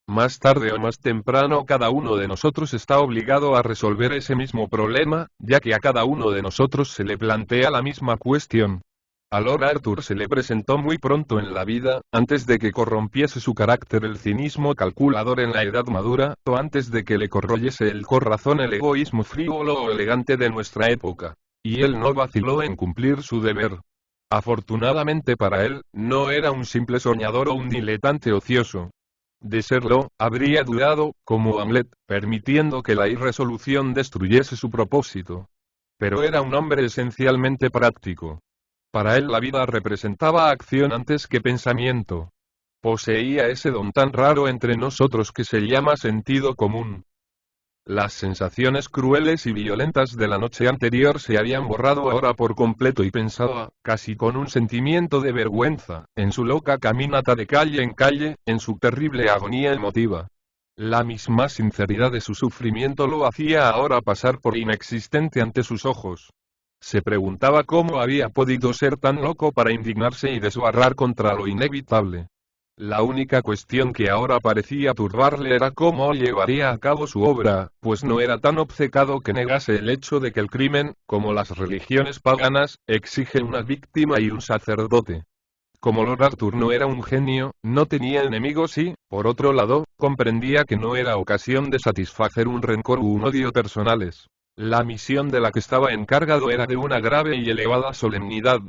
Más tarde o más temprano cada uno de nosotros está obligado a resolver ese mismo problema, ya que a cada uno de nosotros se le plantea la misma cuestión. A Lord Arthur se le presentó muy pronto en la vida, antes de que corrompiese su carácter el cinismo calculador en la edad madura, o antes de que le corroyese el corazón el egoísmo frívolo o elegante de nuestra época. Y él no vaciló en cumplir su deber. Afortunadamente para él, no era un simple soñador o un diletante ocioso. De serlo, habría dudado, como Hamlet, permitiendo que la irresolución destruyese su propósito. Pero era un hombre esencialmente práctico. Para él la vida representaba acción antes que pensamiento. Poseía ese don tan raro entre nosotros que se llama sentido común. Las sensaciones crueles y violentas de la noche anterior se habían borrado ahora por completo y pensaba, casi con un sentimiento de vergüenza, en su loca caminata de calle en calle, en su terrible agonía emotiva. La misma sinceridad de su sufrimiento lo hacía ahora pasar por inexistente ante sus ojos. Se preguntaba cómo había podido ser tan loco para indignarse y desbarrar contra lo inevitable. La única cuestión que ahora parecía turbarle era cómo llevaría a cabo su obra, pues no era tan obcecado que negase el hecho de que el crimen, como las religiones paganas, exige una víctima y un sacerdote. Como Lord Arthur no era un genio, no tenía enemigos y, por otro lado, comprendía que no era ocasión de satisfacer un rencor u un odio personales. La misión de la que estaba encargado era de una grave y elevada solemnidad.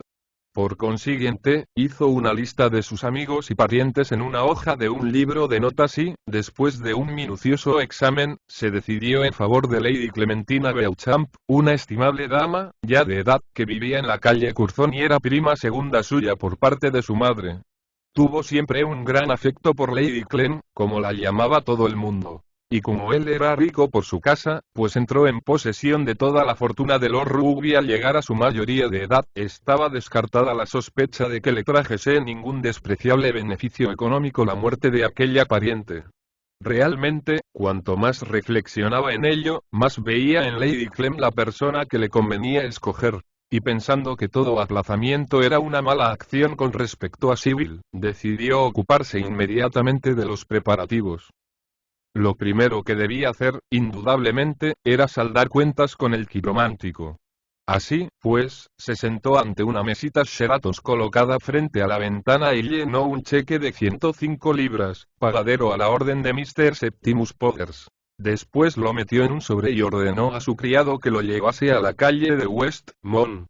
Por consiguiente, hizo una lista de sus amigos y parientes en una hoja de un libro de notas y, después de un minucioso examen, se decidió en favor de Lady Clementina Beauchamp, una estimable dama, ya de edad, que vivía en la calle Curzon y era prima segunda suya por parte de su madre. Tuvo siempre un gran afecto por Lady Clem, como la llamaba todo el mundo. Y como él era rico por su casa, pues entró en posesión de toda la fortuna de Lord Rugby al llegar a su mayoría de edad, estaba descartada la sospecha de que le trajese ningún despreciable beneficio económico la muerte de aquella pariente. Realmente, cuanto más reflexionaba en ello, más veía en Lady Clem la persona que le convenía escoger. Y pensando que todo aplazamiento era una mala acción con respecto a Sibyl, decidió ocuparse inmediatamente de los preparativos. Lo primero que debía hacer, indudablemente, era saldar cuentas con el quiromántico. Así, pues, se sentó ante una mesita Sheraton colocada frente a la ventana y llenó un cheque de 105 libras, pagadero a la orden de Mr. Septimus Poggers. Después lo metió en un sobre y ordenó a su criado que lo llevase a la calle de Westmont.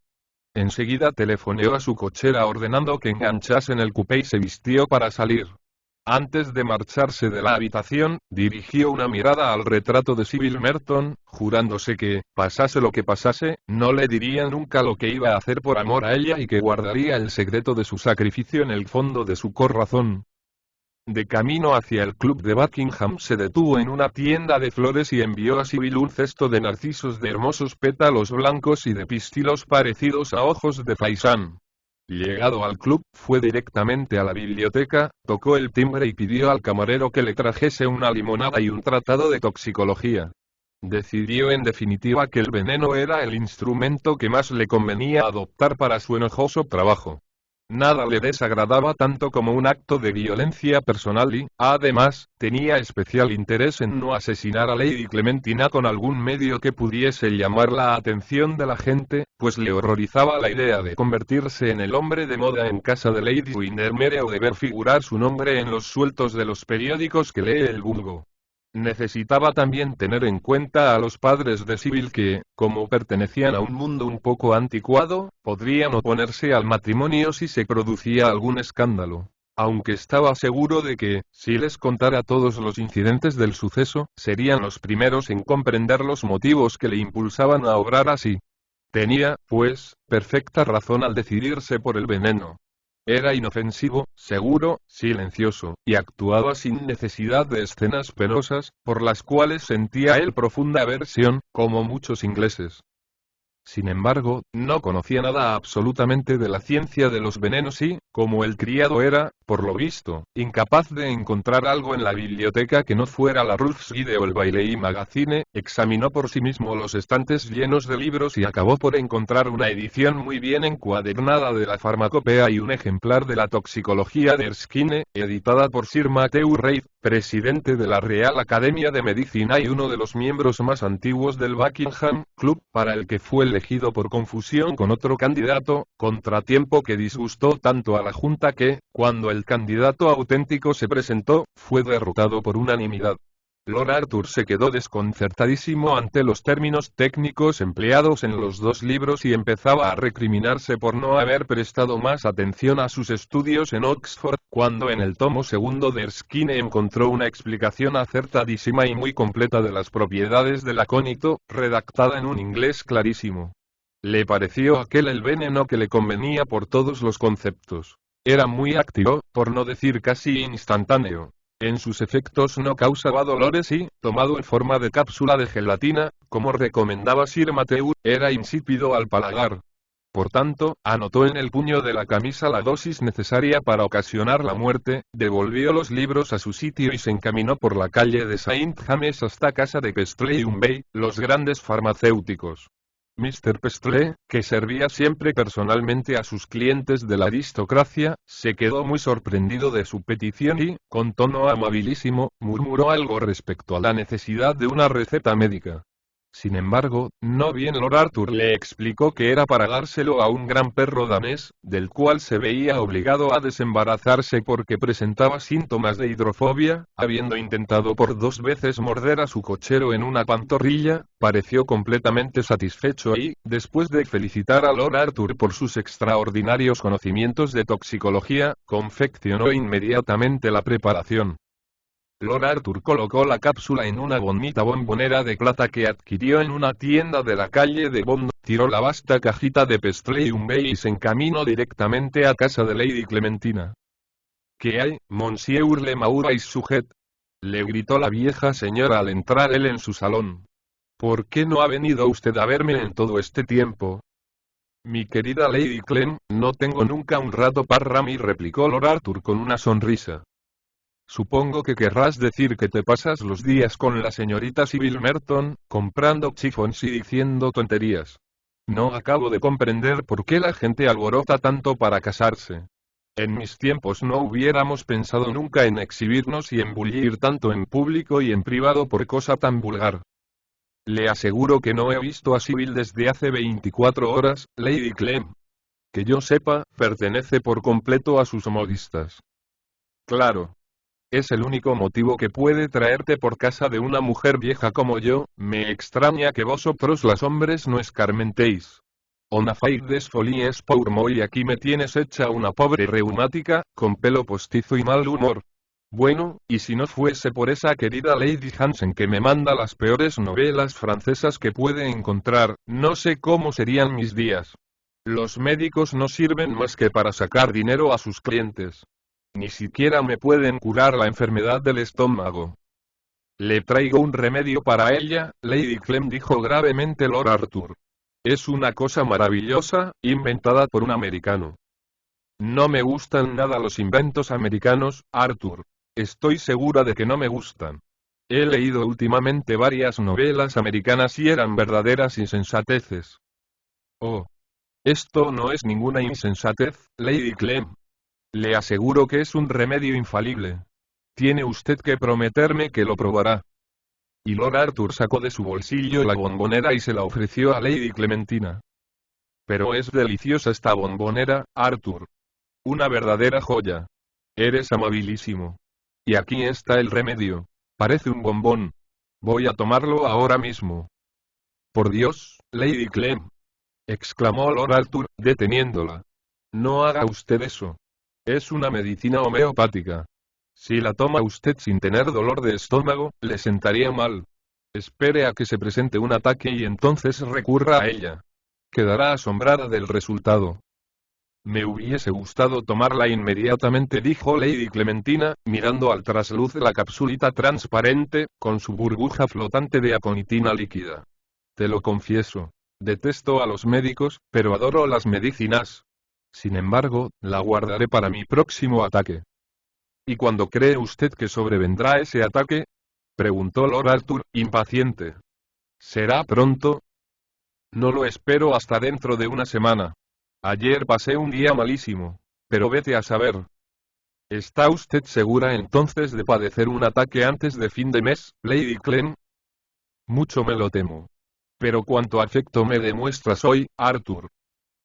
Enseguida telefoneó a su cochera ordenando que enganchasen el coupé y se vistió para salir. Antes de marcharse de la habitación, dirigió una mirada al retrato de Sibyl Merton, jurándose que, pasase lo que pasase, no le diría nunca lo que iba a hacer por amor a ella y que guardaría el secreto de su sacrificio en el fondo de su corazón. De camino hacia el club de Buckingham se detuvo en una tienda de flores y envió a Sibyl un cesto de narcisos de hermosos pétalos blancos y de pistilos parecidos a ojos de faisán. Llegado al club, fue directamente a la biblioteca, tocó el timbre y pidió al camarero que le trajese una limonada y un tratado de toxicología. Decidió en definitiva que el veneno era el instrumento que más le convenía adoptar para su enojoso trabajo. Nada le desagradaba tanto como un acto de violencia personal y, además, tenía especial interés en no asesinar a Lady Clementina con algún medio que pudiese llamar la atención de la gente, pues le horrorizaba la idea de convertirse en el hombre de moda en casa de Lady Windermere o de ver figurar su nombre en los sueltos de los periódicos que lee el vulgo. Necesitaba también tener en cuenta a los padres de Sybil que, como pertenecían a un mundo un poco anticuado, podrían oponerse al matrimonio si se producía algún escándalo. Aunque estaba seguro de que, si les contara todos los incidentes del suceso, serían los primeros en comprender los motivos que le impulsaban a obrar así. Tenía, pues, perfecta razón al decidirse por el veneno. Era inofensivo, seguro, silencioso, y actuaba sin necesidad de escenas penosas, por las cuales sentía él profunda aversión, como muchos ingleses. Sin embargo, no conocía nada absolutamente de la ciencia de los venenos y, como el criado era, por lo visto, incapaz de encontrar algo en la biblioteca que no fuera la Ruth's Guide o el Bailey Magazine, examinó por sí mismo los estantes llenos de libros y acabó por encontrar una edición muy bien encuadernada de la farmacopea y un ejemplar de la toxicología de Erskine, editada por Sir Matthew Reid, presidente de la Real Academia de Medicina y uno de los miembros más antiguos del Buckingham Club, para el que fue elegido por confusión con otro candidato, contratiempo que disgustó tanto a la Junta que, cuando el candidato auténtico se presentó, fue derrotado por unanimidad. Lord Arthur se quedó desconcertadísimo ante los términos técnicos empleados en los dos libros y empezaba a recriminarse por no haber prestado más atención a sus estudios en Oxford, cuando en el tomo segundo de Erskine encontró una explicación acertadísima y muy completa de las propiedades del acónito, redactada en un inglés clarísimo. Le pareció aquel el veneno que le convenía por todos los conceptos. Era muy activo, por no decir casi instantáneo. En sus efectos no causaba dolores y, tomado en forma de cápsula de gelatina, como recomendaba Sir Matthew, era insípido al paladar. Por tanto, anotó en el puño de la camisa la dosis necesaria para ocasionar la muerte, devolvió los libros a su sitio y se encaminó por la calle de Saint James hasta casa de Pestle y Bay, los grandes farmacéuticos. Mr. Pestle, que servía siempre personalmente a sus clientes de la aristocracia, se quedó muy sorprendido de su petición y, con tono amabilísimo, murmuró algo respecto a la necesidad de una receta médica. Sin embargo, no bien Lord Arthur le explicó que era para dárselo a un gran perro danés, del cual se veía obligado a desembarazarse porque presentaba síntomas de hidrofobia, habiendo intentado por 2 veces morder a su cochero en una pantorrilla, pareció completamente satisfecho y, después de felicitar a Lord Arthur por sus extraordinarios conocimientos de toxicología, confeccionó inmediatamente la preparación. Lord Arthur colocó la cápsula en una bonita bombonera de plata que adquirió en una tienda de la calle de Bond, tiró la vasta cajita de Pestle y se encaminó directamente a casa de Lady Clementina. ¿Qué hay, Monsieur le Maurais Sujet? Le gritó la vieja señora al entrar él en su salón. ¿Por qué no ha venido usted a verme en todo este tiempo? Mi querida Lady Clem, no tengo nunca un rato para mí, replicó Lord Arthur con una sonrisa. Supongo que querrás decir que te pasas los días con la señorita Sybil Merton, comprando chifons y diciendo tonterías. No acabo de comprender por qué la gente alborota tanto para casarse. En mis tiempos no hubiéramos pensado nunca en exhibirnos y embullir tanto en público y en privado por cosa tan vulgar. Le aseguro que no he visto a Sybil desde hace 24 horas, Lady Clem. Que yo sepa, pertenece por completo a sus modistas. Claro. Es el único motivo que puede traerte por casa de una mujer vieja como yo. Me extraña que vosotros los hombres no escarmentéis. Ona faites folies pour moi, y aquí me tienes hecha una pobre reumática, con pelo postizo y mal humor. Bueno, y si no fuese por esa querida Lady Hansen que me manda las peores novelas francesas que puede encontrar, no sé cómo serían mis días. Los médicos no sirven más que para sacar dinero a sus clientes. Ni siquiera me pueden curar la enfermedad del estómago. Le traigo un remedio para ella, Lady Clem, dijo gravemente Lord Arthur. Es una cosa maravillosa, inventada por un americano. No me gustan nada los inventos americanos, Arthur. Estoy segura de que no me gustan. He leído últimamente varias novelas americanas y eran verdaderas insensateces. Oh. Esto no es ninguna insensatez, Lady Clem. Le aseguro que es un remedio infalible. Tiene usted que prometerme que lo probará. Y Lord Arthur sacó de su bolsillo la bombonera y se la ofreció a Lady Clementina. Pero es deliciosa esta bombonera, Arthur. Una verdadera joya. Eres amabilísimo. Y aquí está el remedio. Parece un bombón. Voy a tomarlo ahora mismo. Por Dios, Lady Clem, exclamó Lord Arthur, deteniéndola. No haga usted eso. Es una medicina homeopática. Si la toma usted sin tener dolor de estómago, le sentaría mal. Espere a que se presente un ataque y entonces recurra a ella. Quedará asombrada del resultado. Me hubiese gustado tomarla inmediatamente, dijo Lady Clementina, mirando al trasluz de la capsulita transparente, con su burbuja flotante de aconitina líquida. Te lo confieso. Detesto a los médicos, pero adoro las medicinas. Sin embargo, la guardaré para mi próximo ataque. ¿Y cuándo cree usted que sobrevendrá ese ataque? Preguntó Lord Arthur, impaciente. ¿Será pronto? No lo espero hasta dentro de una semana. Ayer pasé un día malísimo. Pero vete a saber. ¿Está usted segura entonces de padecer un ataque antes de fin de mes, Lady Clem? Mucho me lo temo. Pero cuánto afecto me demuestras hoy, Arthur.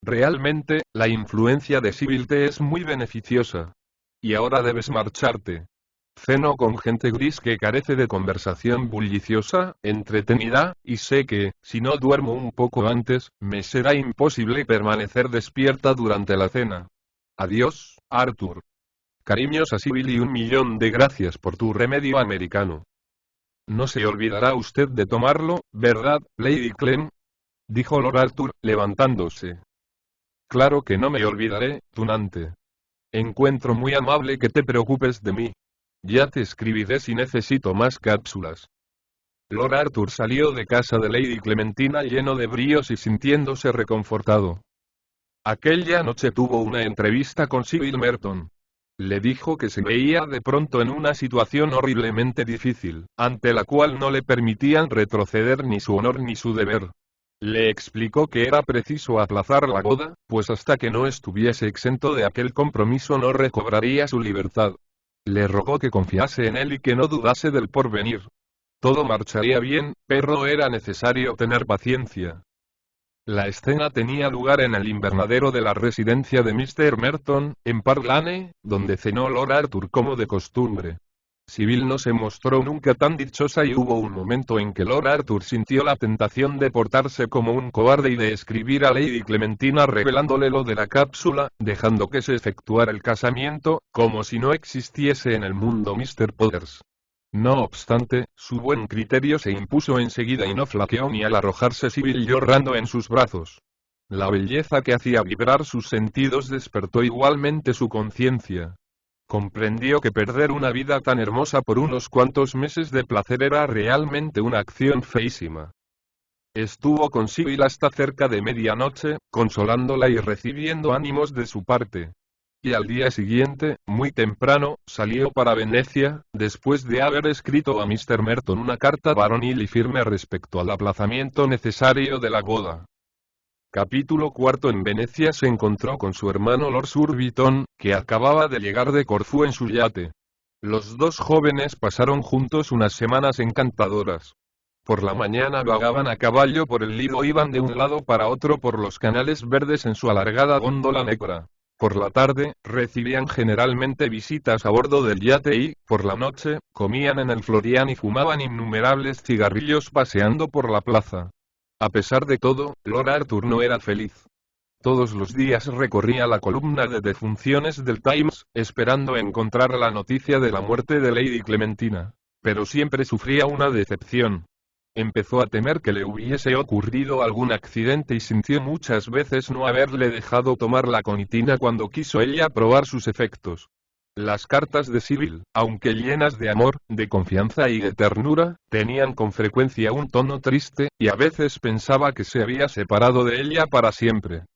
Realmente, la influencia de Sybil te es muy beneficiosa. Y ahora debes marcharte. Ceno con gente gris que carece de conversación bulliciosa, entretenida, y sé que, si no duermo un poco antes, me será imposible permanecer despierta durante la cena. Adiós, Arthur. Cariños a Sybil y 1.000.000 de gracias por tu remedio americano. No se olvidará usted de tomarlo, ¿verdad, Lady Clem? Dijo Lord Arthur, levantándose. Claro que no me olvidaré, tunante. Encuentro muy amable que te preocupes de mí. Ya te escribiré si necesito más cápsulas. Lord Arthur salió de casa de Lady Clementina lleno de bríos y sintiéndose reconfortado. Aquella noche tuvo una entrevista con Sybil Merton. Le dijo que se veía de pronto en una situación horriblemente difícil, ante la cual no le permitían retroceder ni su honor ni su deber. Le explicó que era preciso aplazar la boda, pues hasta que no estuviese exento de aquel compromiso no recobraría su libertad. Le rogó que confiase en él y que no dudase del porvenir. Todo marcharía bien, pero era necesario tener paciencia. La escena tenía lugar en el invernadero de la residencia de Mr. Merton, en Park Lane, donde cenó Lord Arthur como de costumbre. Sybil no se mostró nunca tan dichosa y hubo un momento en que Lord Arthur sintió la tentación de portarse como un cobarde y de escribir a Lady Clementina revelándole lo de la cápsula, dejando que se efectuara el casamiento, como si no existiese en el mundo Mr. Potters. No obstante, su buen criterio se impuso enseguida y no flaqueó ni al arrojarse Sybil llorando en sus brazos. La belleza que hacía vibrar sus sentidos despertó igualmente su conciencia. Comprendió que perder una vida tan hermosa por unos cuantos meses de placer era realmente una acción feísima. Estuvo con Sybil hasta cerca de medianoche, consolándola y recibiendo ánimos de su parte. Y al día siguiente, muy temprano, salió para Venecia, después de haber escrito a Mr. Merton una carta varonil y firme respecto al aplazamiento necesario de la boda. Capítulo cuarto. En Venecia se encontró con su hermano Lord Surbiton, que acababa de llegar de Corfú en su yate. Los dos jóvenes pasaron juntos unas semanas encantadoras. Por la mañana vagaban a caballo por el Lido, iban de un lado para otro por los canales verdes en su alargada góndola negra. Por la tarde, recibían generalmente visitas a bordo del yate y, por la noche, comían en el Florian y fumaban innumerables cigarrillos paseando por la plaza. A pesar de todo, Lord Arthur no era feliz. Todos los días recorría la columna de defunciones del Times, esperando encontrar la noticia de la muerte de Lady Clementina. Pero siempre sufría una decepción. Empezó a temer que le hubiese ocurrido algún accidente y sintió muchas veces no haberle dejado tomar la conitina cuando quiso ella probar sus efectos. Las cartas de Sybil, aunque llenas de amor, de confianza y de ternura, tenían con frecuencia un tono triste, y a veces pensaba que se había separado de ella para siempre.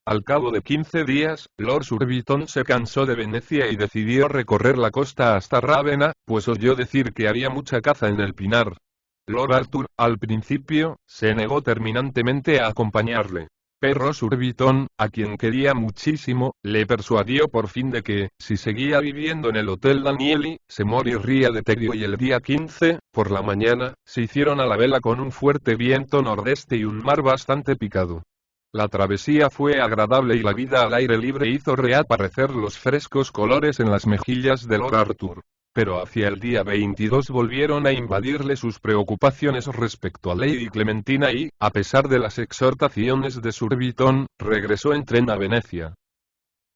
Al cabo de 15 días, Lord Surbiton se cansó de Venecia y decidió recorrer la costa hasta Rávena, pues oyó decir que había mucha caza en el Pinar. Lord Arthur, al principio, se negó terminantemente a acompañarle. perro Surbiton, a quien quería muchísimo, le persuadió por fin de que, si seguía viviendo en el Hotel Danieli, se moriría de tedio y el día 15, por la mañana, se hicieron a la vela con un fuerte viento nordeste y un mar bastante picado. La travesía fue agradable y la vida al aire libre hizo reaparecer los frescos colores en las mejillas de Lord Arthur. Pero hacia el día 22 volvieron a invadirle sus preocupaciones respecto a Lady Clementina y, a pesar de las exhortaciones de Surbiton, regresó en tren a Venecia.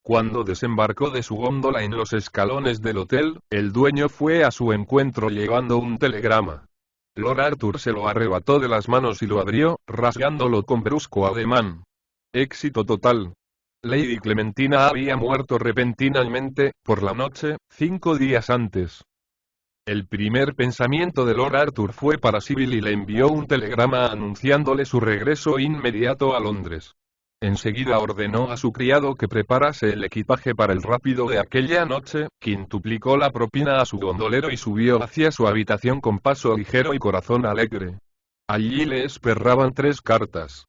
Cuando desembarcó de su góndola en los escalones del hotel, el dueño fue a su encuentro llevando un telegrama. Lord Arthur se lo arrebató de las manos y lo abrió, rasgándolo con brusco ademán. Éxito total. Lady Clementina había muerto repentinamente, por la noche, 5 días antes. El primer pensamiento de Lord Arthur fue para Sybil y le envió un telegrama anunciándole su regreso inmediato a Londres. Enseguida ordenó a su criado que preparase el equipaje para el rápido de aquella noche, quintuplicó la propina a su gondolero y subió hacia su habitación con paso ligero y corazón alegre. Allí le esperaban 3 cartas.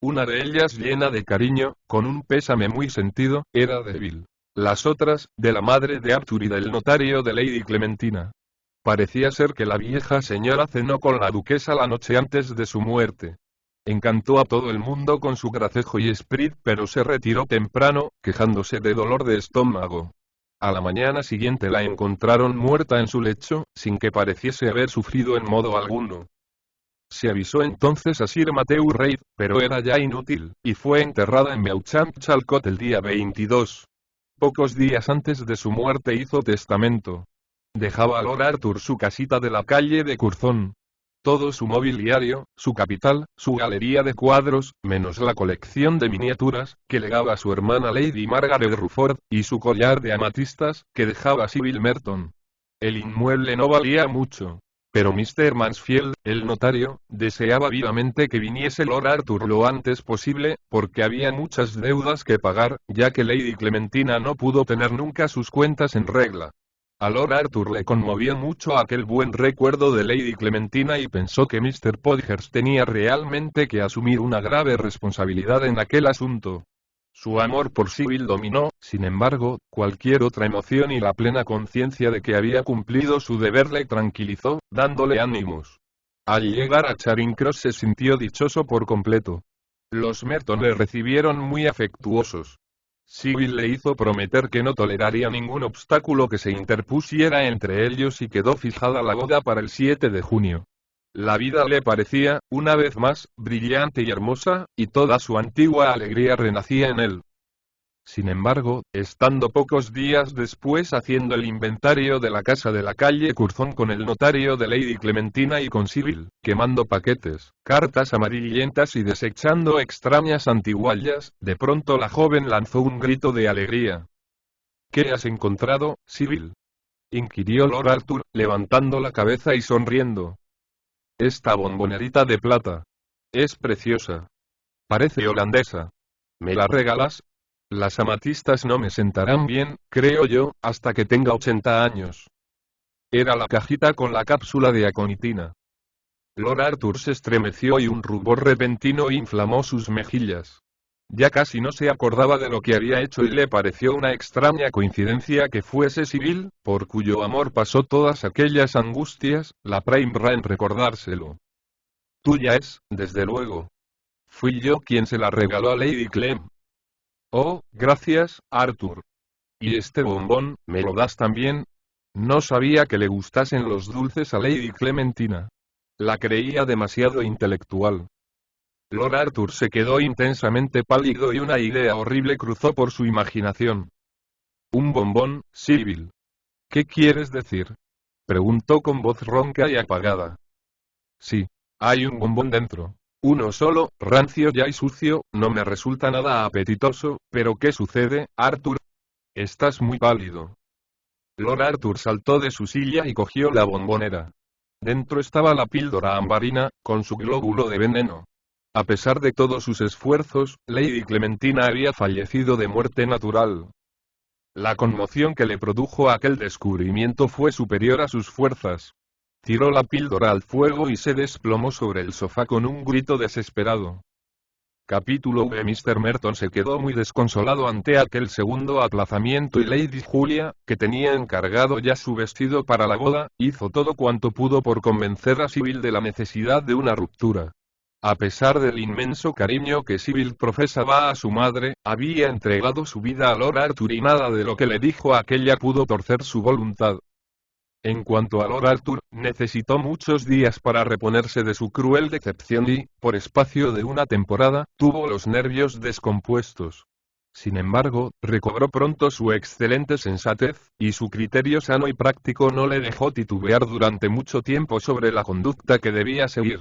Una de ellas llena de cariño, con un pésame muy sentido, era de Bill. Las otras, de la madre de Arthur y del notario de Lady Clementina. Parecía ser que la vieja señora cenó con la duquesa la noche antes de su muerte. Encantó a todo el mundo con su gracejo y esprit, pero se retiró temprano, quejándose de dolor de estómago. A la mañana siguiente la encontraron muerta en su lecho, sin que pareciese haber sufrido en modo alguno. Se avisó entonces a Sir Matthew Reid, pero era ya inútil, y fue enterrada en Beauchamp Chalcot el día 22. Pocos días antes de su muerte hizo testamento. Dejaba a Lord Arthur su casita de la calle de Curzon. Todo su mobiliario, su capital, su galería de cuadros, menos la colección de miniaturas, que legaba a su hermana Lady Margaret Rufford, y su collar de amatistas, que dejaba Sybil Merton. El inmueble no valía mucho. Pero Mr. Mansfield, el notario, deseaba vivamente que viniese Lord Arthur lo antes posible, porque había muchas deudas que pagar, ya que Lady Clementina no pudo tener nunca sus cuentas en regla. A Lord Arthur le conmovió mucho aquel buen recuerdo de Lady Clementina y pensó que Mr. Podgers tenía realmente que asumir una grave responsabilidad en aquel asunto. Su amor por Sybil dominó, sin embargo, cualquier otra emoción y la plena conciencia de que había cumplido su deber le tranquilizó, dándole ánimos. Al llegar a Charing Cross se sintió dichoso por completo. Los Merton le recibieron muy afectuosos. Sybil le hizo prometer que no toleraría ningún obstáculo que se interpusiera entre ellos y quedó fijada la boda para el 7 de junio. La vida le parecía, una vez más, brillante y hermosa, y toda su antigua alegría renacía en él. Sin embargo, estando pocos días después haciendo el inventario de la casa de la calle Curzon con el notario de Lady Clementina y con Sybil, quemando paquetes, cartas amarillentas y desechando extrañas antiguallas, de pronto la joven lanzó un grito de alegría. ¿Qué has encontrado, Sybil?, inquirió Lord Arthur, levantando la cabeza y sonriendo. Esta bombonerita de plata. Es preciosa. Parece holandesa. ¿Me la regalas? Las amatistas no me sentarán bien, creo yo, hasta que tenga 80 años. Era la cajita con la cápsula de aconitina. Lord Arthur se estremeció y un rubor repentino inflamó sus mejillas. Ya casi no se acordaba de lo que había hecho y le pareció una extraña coincidencia que fuese Sybil, por cuyo amor pasó todas aquellas angustias, la primera en recordárselo. Tuya es, desde luego. Fui yo quien se la regaló a Lady Clem. Oh, gracias, Arthur. ¿Y este bombón, me lo das también? No sabía que le gustasen los dulces a Lady Clementina. La creía demasiado intelectual. Lord Arthur se quedó intensamente pálido y una idea horrible cruzó por su imaginación. ¿Un bombón, Sybil? ¿Qué quieres decir?, preguntó con voz ronca y apagada. Sí, hay un bombón dentro. Uno solo, rancio ya y sucio, no me resulta nada apetitoso, pero ¿qué sucede, Arthur? Estás muy pálido. Lord Arthur saltó de su silla y cogió la bombonera. Dentro estaba la píldora ambarina, con su glóbulo de veneno. A pesar de todos sus esfuerzos, Lady Clementina había fallecido de muerte natural. La conmoción que le produjo aquel descubrimiento fue superior a sus fuerzas. Tiró la píldora al fuego y se desplomó sobre el sofá con un grito desesperado. Capítulo V. Mr. Merton se quedó muy desconsolado ante aquel segundo aplazamiento y Lady Julia, que tenía encargado ya su vestido para la boda, hizo todo cuanto pudo por convencer a Sibyl de la necesidad de una ruptura. A pesar del inmenso cariño que Sibyl profesaba a su madre, había entregado su vida a Lord Arthur y nada de lo que le dijo aquella pudo torcer su voluntad. En cuanto a Lord Arthur, necesitó muchos días para reponerse de su cruel decepción y, por espacio de una temporada, tuvo los nervios descompuestos. Sin embargo, recobró pronto su excelente sensatez, y su criterio sano y práctico no le dejó titubear durante mucho tiempo sobre la conducta que debía seguir.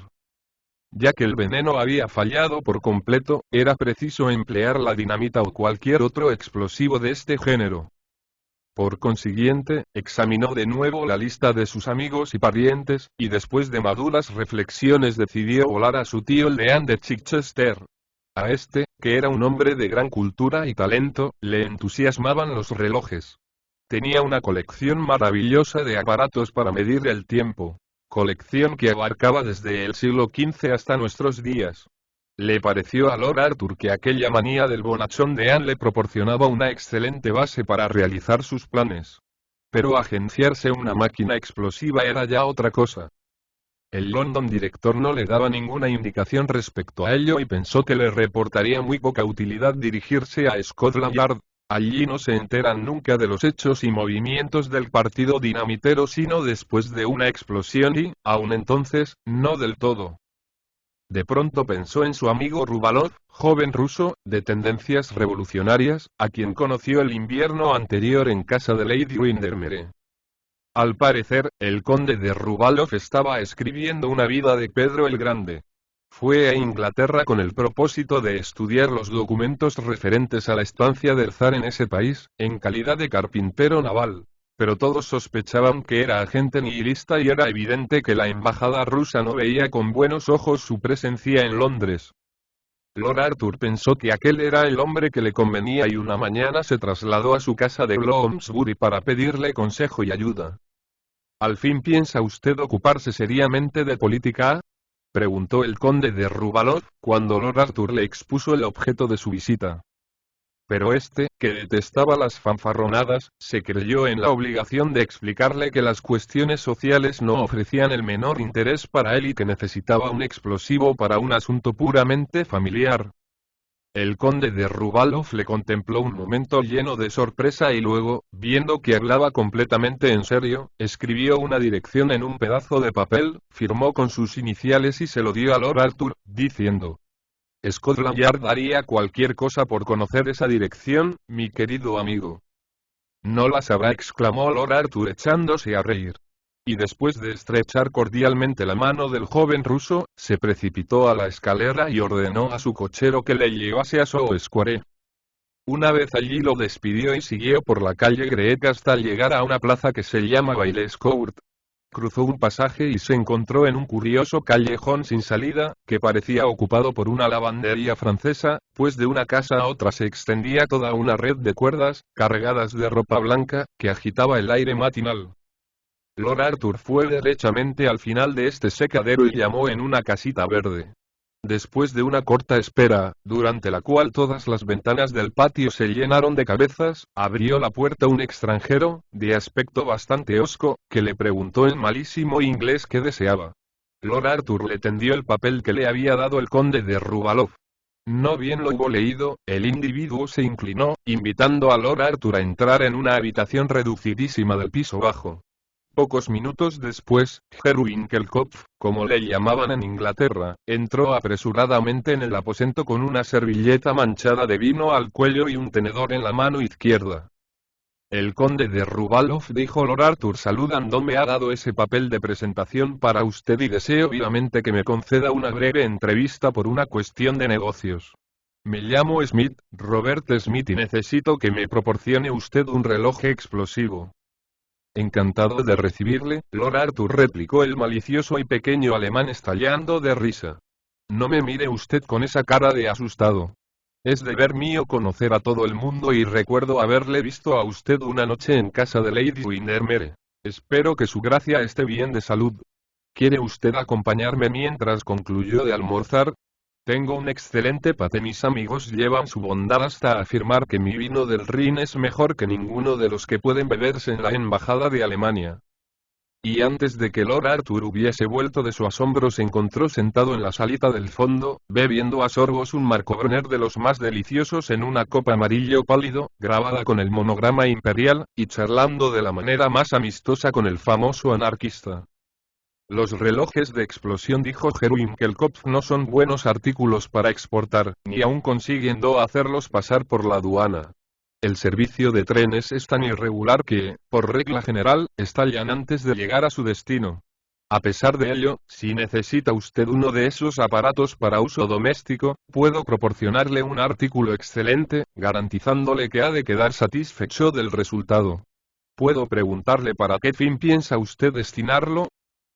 Ya que el veneno había fallado por completo, era preciso emplear la dinamita o cualquier otro explosivo de este género. Por consiguiente, examinó de nuevo la lista de sus amigos y parientes, y después de maduras reflexiones decidió volar a su tío el deán de Chichester. A este, que era un hombre de gran cultura y talento, le entusiasmaban los relojes. Tenía una colección maravillosa de aparatos para medir el tiempo. Colección que abarcaba desde el siglo XV hasta nuestros días. Le pareció a Lord Arthur que aquella manía del bonachón de Anne le proporcionaba una excelente base para realizar sus planes. Pero agenciarse una máquina explosiva era ya otra cosa. El London director no le daba ninguna indicación respecto a ello y pensó que le reportaría muy poca utilidad dirigirse a Scotland Yard. Allí no se enteran nunca de los hechos y movimientos del partido dinamitero sino después de una explosión y, aun entonces, no del todo. De pronto pensó en su amigo Rubalov, joven ruso, de tendencias revolucionarias, a quien conoció el invierno anterior en casa de Lady Windermere. Al parecer, el conde de Rubalov estaba escribiendo una vida de Pedro el Grande. Fue a Inglaterra con el propósito de estudiar los documentos referentes a la estancia del zar en ese país, en calidad de carpintero naval. Pero todos sospechaban que era agente nihilista y era evidente que la embajada rusa no veía con buenos ojos su presencia en Londres. Lord Arthur pensó que aquel era el hombre que le convenía y una mañana se trasladó a su casa de Bloomsbury para pedirle consejo y ayuda. ¿Al fin piensa usted ocuparse seriamente de política? Preguntó el conde de Rubalov, cuando Lord Arthur le expuso el objeto de su visita. Pero este, que detestaba las fanfarronadas, se creyó en la obligación de explicarle que las cuestiones sociales no ofrecían el menor interés para él y que necesitaba un explosivo para un asunto puramente familiar. El conde de Rubalov le contempló un momento lleno de sorpresa y luego, viendo que hablaba completamente en serio, escribió una dirección en un pedazo de papel, firmó con sus iniciales y se lo dio a Lord Arthur, diciendo: Scotland Yard haría cualquier cosa por conocer esa dirección, mi querido amigo. No la sabrá, exclamó Lord Arthur echándose a reír. Y después de estrechar cordialmente la mano del joven ruso, se precipitó a la escalera y ordenó a su cochero que le llevase a Soho Square. Una vez allí lo despidió y siguió por la calle Greek hasta llegar a una plaza que se llama Bailes Court. Cruzó un pasaje y se encontró en un curioso callejón sin salida, que parecía ocupado por una lavandería francesa, pues de una casa a otra se extendía toda una red de cuerdas, cargadas de ropa blanca, que agitaba el aire matinal. Lord Arthur fue derechamente al final de este secadero y llamó en una casita verde. Después de una corta espera, durante la cual todas las ventanas del patio se llenaron de cabezas, abrió la puerta un extranjero, de aspecto bastante hosco, que le preguntó en malísimo inglés qué deseaba. Lord Arthur le tendió el papel que le había dado el conde de Rubalov. No bien lo hubo leído, el individuo se inclinó, invitando a Lord Arthur a entrar en una habitación reducidísima del piso bajo. Pocos minutos después, Herr Winkelkopf, como le llamaban en Inglaterra, entró apresuradamente en el aposento con una servilleta manchada de vino al cuello y un tenedor en la mano izquierda. El conde de Rubalov, dijo Lord Arthur saludándome, ha dado ese papel de presentación para usted y deseo vivamente que me conceda una breve entrevista por una cuestión de negocios. Me llamo Smith, Robert Smith, y necesito que me proporcione usted un reloj explosivo. Encantado de recibirle, Lord Arthur, replicó el malicioso y pequeño alemán estallando de risa. No me mire usted con esa cara de asustado. Es deber mío conocer a todo el mundo y recuerdo haberle visto a usted una noche en casa de Lady Windermere. Espero que su gracia esté bien de salud. ¿Quiere usted acompañarme mientras concluyó de almorzar? Tengo un excelente pate. Mis amigos llevan su bondad hasta afirmar que mi vino del Rin es mejor que ninguno de los que pueden beberse en la embajada de Alemania. Y antes de que Lord Arthur hubiese vuelto de su asombro, se encontró sentado en la salita del fondo, bebiendo a sorbos un Marcobroner de los más deliciosos en una copa amarillo pálido, grabada con el monograma imperial, y charlando de la manera más amistosa con el famoso anarquista. Los relojes de explosión, dijo Herr-Winkelkopf, no son buenos artículos para exportar, ni aun consiguiendo hacerlos pasar por la aduana. El servicio de trenes es tan irregular que, por regla general, estallan antes de llegar a su destino. A pesar de ello, si necesita usted uno de esos aparatos para uso doméstico, puedo proporcionarle un artículo excelente, garantizándole que ha de quedar satisfecho del resultado. ¿Puedo preguntarle para qué fin piensa usted destinarlo?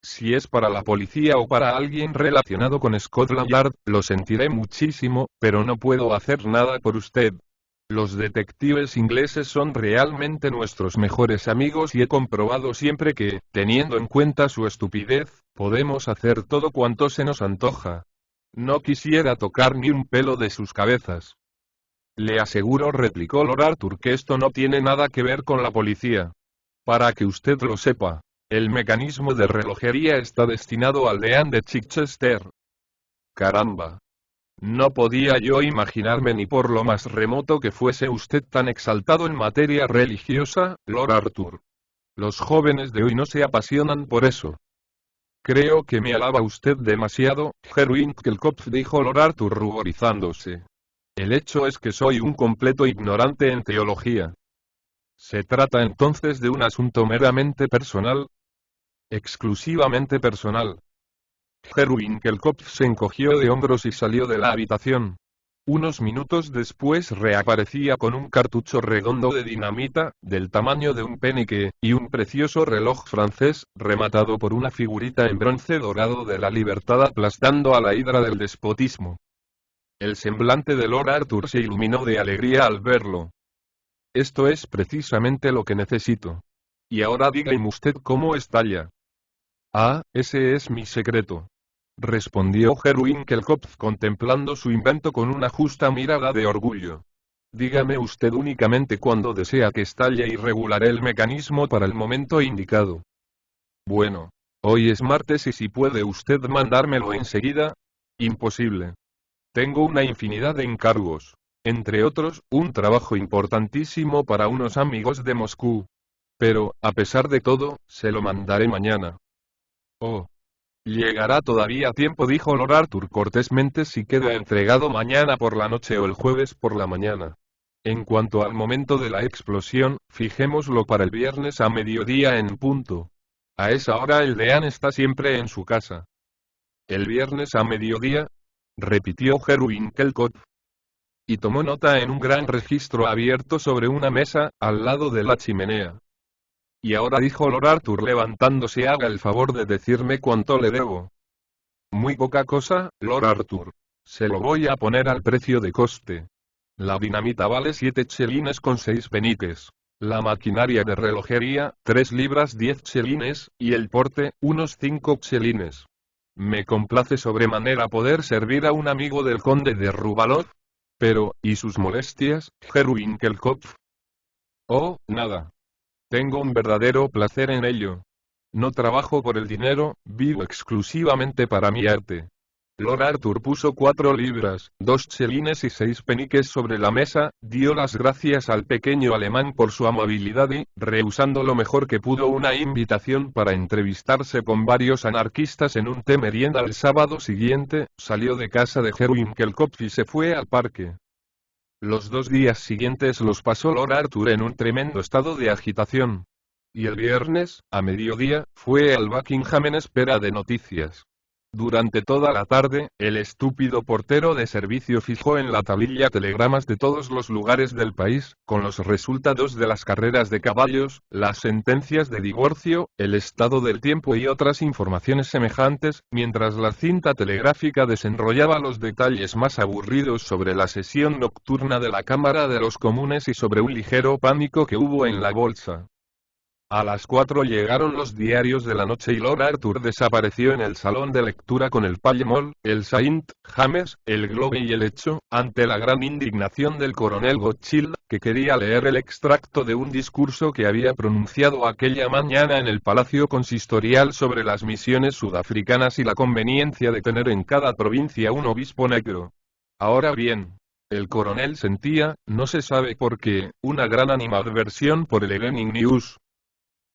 Si es para la policía o para alguien relacionado con Scotland Yard, lo sentiré muchísimo, pero no puedo hacer nada por usted. Los detectives ingleses son realmente nuestros mejores amigos y he comprobado siempre que, teniendo en cuenta su estupidez, podemos hacer todo cuanto se nos antoja. No quisiera tocar ni un pelo de sus cabezas. Le aseguro, replicó Lord Arthur, que esto no tiene nada que ver con la policía. Para que usted lo sepa, el mecanismo de relojería está destinado al deán de Chichester. Caramba. No podía yo imaginarme ni por lo más remoto que fuese usted tan exaltado en materia religiosa, Lord Arthur. Los jóvenes de hoy no se apasionan por eso. Creo que me alaba usted demasiado, Herr Winkelkopf, dijo Lord Arthur ruborizándose. El hecho es que soy un completo ignorante en teología. ¿Se trata entonces de un asunto meramente personal? Exclusivamente personal. Herr Winkelkopf se encogió de hombros y salió de la habitación. Unos minutos después reaparecía con un cartucho redondo de dinamita, del tamaño de un penique, y un precioso reloj francés, rematado por una figurita en bronce dorado de la libertad aplastando a la hidra del despotismo. El semblante de Lord Arthur se iluminó de alegría al verlo. Esto es precisamente lo que necesito. Y ahora dígame usted cómo estalla. Ah, ese es mi secreto. Respondió Herr Winkelkopf contemplando su invento con una justa mirada de orgullo. Dígame usted únicamente cuándo desea que estalle y regularé el mecanismo para el momento indicado. Bueno. Hoy es martes y si puede usted mandármelo enseguida. Imposible. Tengo una infinidad de encargos. Entre otros, un trabajo importantísimo para unos amigos de Moscú. Pero, a pesar de todo, se lo mandaré mañana. Oh. Llegará todavía a tiempo, dijo Lord Arthur cortésmente, si queda entregado mañana por la noche o el jueves por la mañana. En cuanto al momento de la explosión, fijémoslo para el viernes a mediodía en punto. A esa hora el deán está siempre en su casa. ¿El viernes a mediodía? Repitió Herr Winkelkopf. Y tomó nota en un gran registro abierto sobre una mesa, al lado de la chimenea. Y ahora, dijo Lord Arthur levantándose, haga el favor de decirme cuánto le debo. Muy poca cosa, Lord Arthur. Se lo voy a poner al precio de coste. La dinamita vale 7 chelines con 6 peniques. La maquinaria de relojería, 3 libras 10 chelines, y el porte, unos 5 chelines. Me complace sobremanera poder servir a un amigo del conde de Rubalov. Pero, ¿y sus molestias, Herr Winkelkopf? Oh, nada. Tengo un verdadero placer en ello. No trabajo por el dinero, vivo exclusivamente para mi arte. Lord Arthur puso 4 libras, 2 chelines y 6 peniques sobre la mesa, dio las gracias al pequeño alemán por su amabilidad y, rehusando lo mejor que pudo una invitación para entrevistarse con varios anarquistas en un té merienda el sábado siguiente, salió de casa de Herr Winkelkopf y se fue al parque. Los 2 días siguientes los pasó Lord Arthur en un tremendo estado de agitación. Y el viernes, a mediodía, fue al Buckingham en espera de noticias. Durante toda la tarde, el estúpido portero de servicio fijó en la tablilla telegramas de todos los lugares del país, con los resultados de las carreras de caballos, las sentencias de divorcio, el estado del tiempo y otras informaciones semejantes, mientras la cinta telegráfica desenrollaba los detalles más aburridos sobre la sesión nocturna de la Cámara de los Comunes y sobre un ligero pánico que hubo en la bolsa. A las 4 llegaron los diarios de la noche y Lord Arthur desapareció en el salón de lectura con el Pall Mall, el Saint James, el Globe y el Hecho, ante la gran indignación del coronel Gottschall, que quería leer el extracto de un discurso que había pronunciado aquella mañana en el Palacio Consistorial sobre las misiones sudafricanas y la conveniencia de tener en cada provincia un obispo negro. Ahora bien, el coronel sentía, no se sabe por qué, una gran animadversión por el Evening News.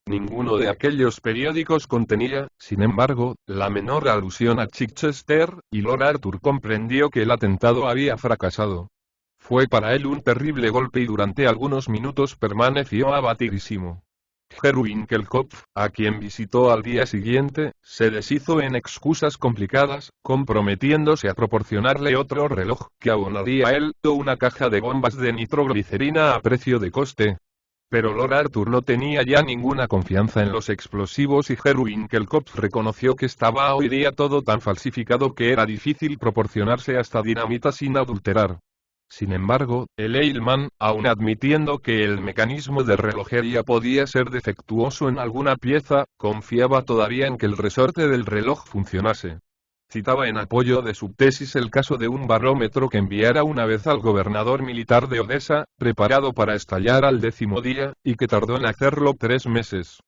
Ninguno de aquellos periódicos contenía, sin embargo, la menor alusión a Chichester, y Lord Arthur comprendió que el atentado había fracasado. Fue para él un terrible golpe y durante algunos minutos permaneció abatidísimo. Herr Winkelkopf, a quien visitó al día siguiente, se deshizo en excusas complicadas, comprometiéndose a proporcionarle otro reloj que abonaría él, o una caja de bombas de nitroglicerina a precio de coste. Pero Lord Arthur no tenía ya ninguna confianza en los explosivos y Herr Winkelkopf reconoció que estaba hoy día todo tan falsificado que era difícil proporcionarse hasta dinamita sin adulterar. Sin embargo, el Eilman, aun admitiendo que el mecanismo de relojería podía ser defectuoso en alguna pieza, confiaba todavía en que el resorte del reloj funcionase. Citaba en apoyo de su tesis el caso de un barómetro que enviara una vez al gobernador militar de Odessa, preparado para estallar al 10º día, y que tardó en hacerlo 3 meses.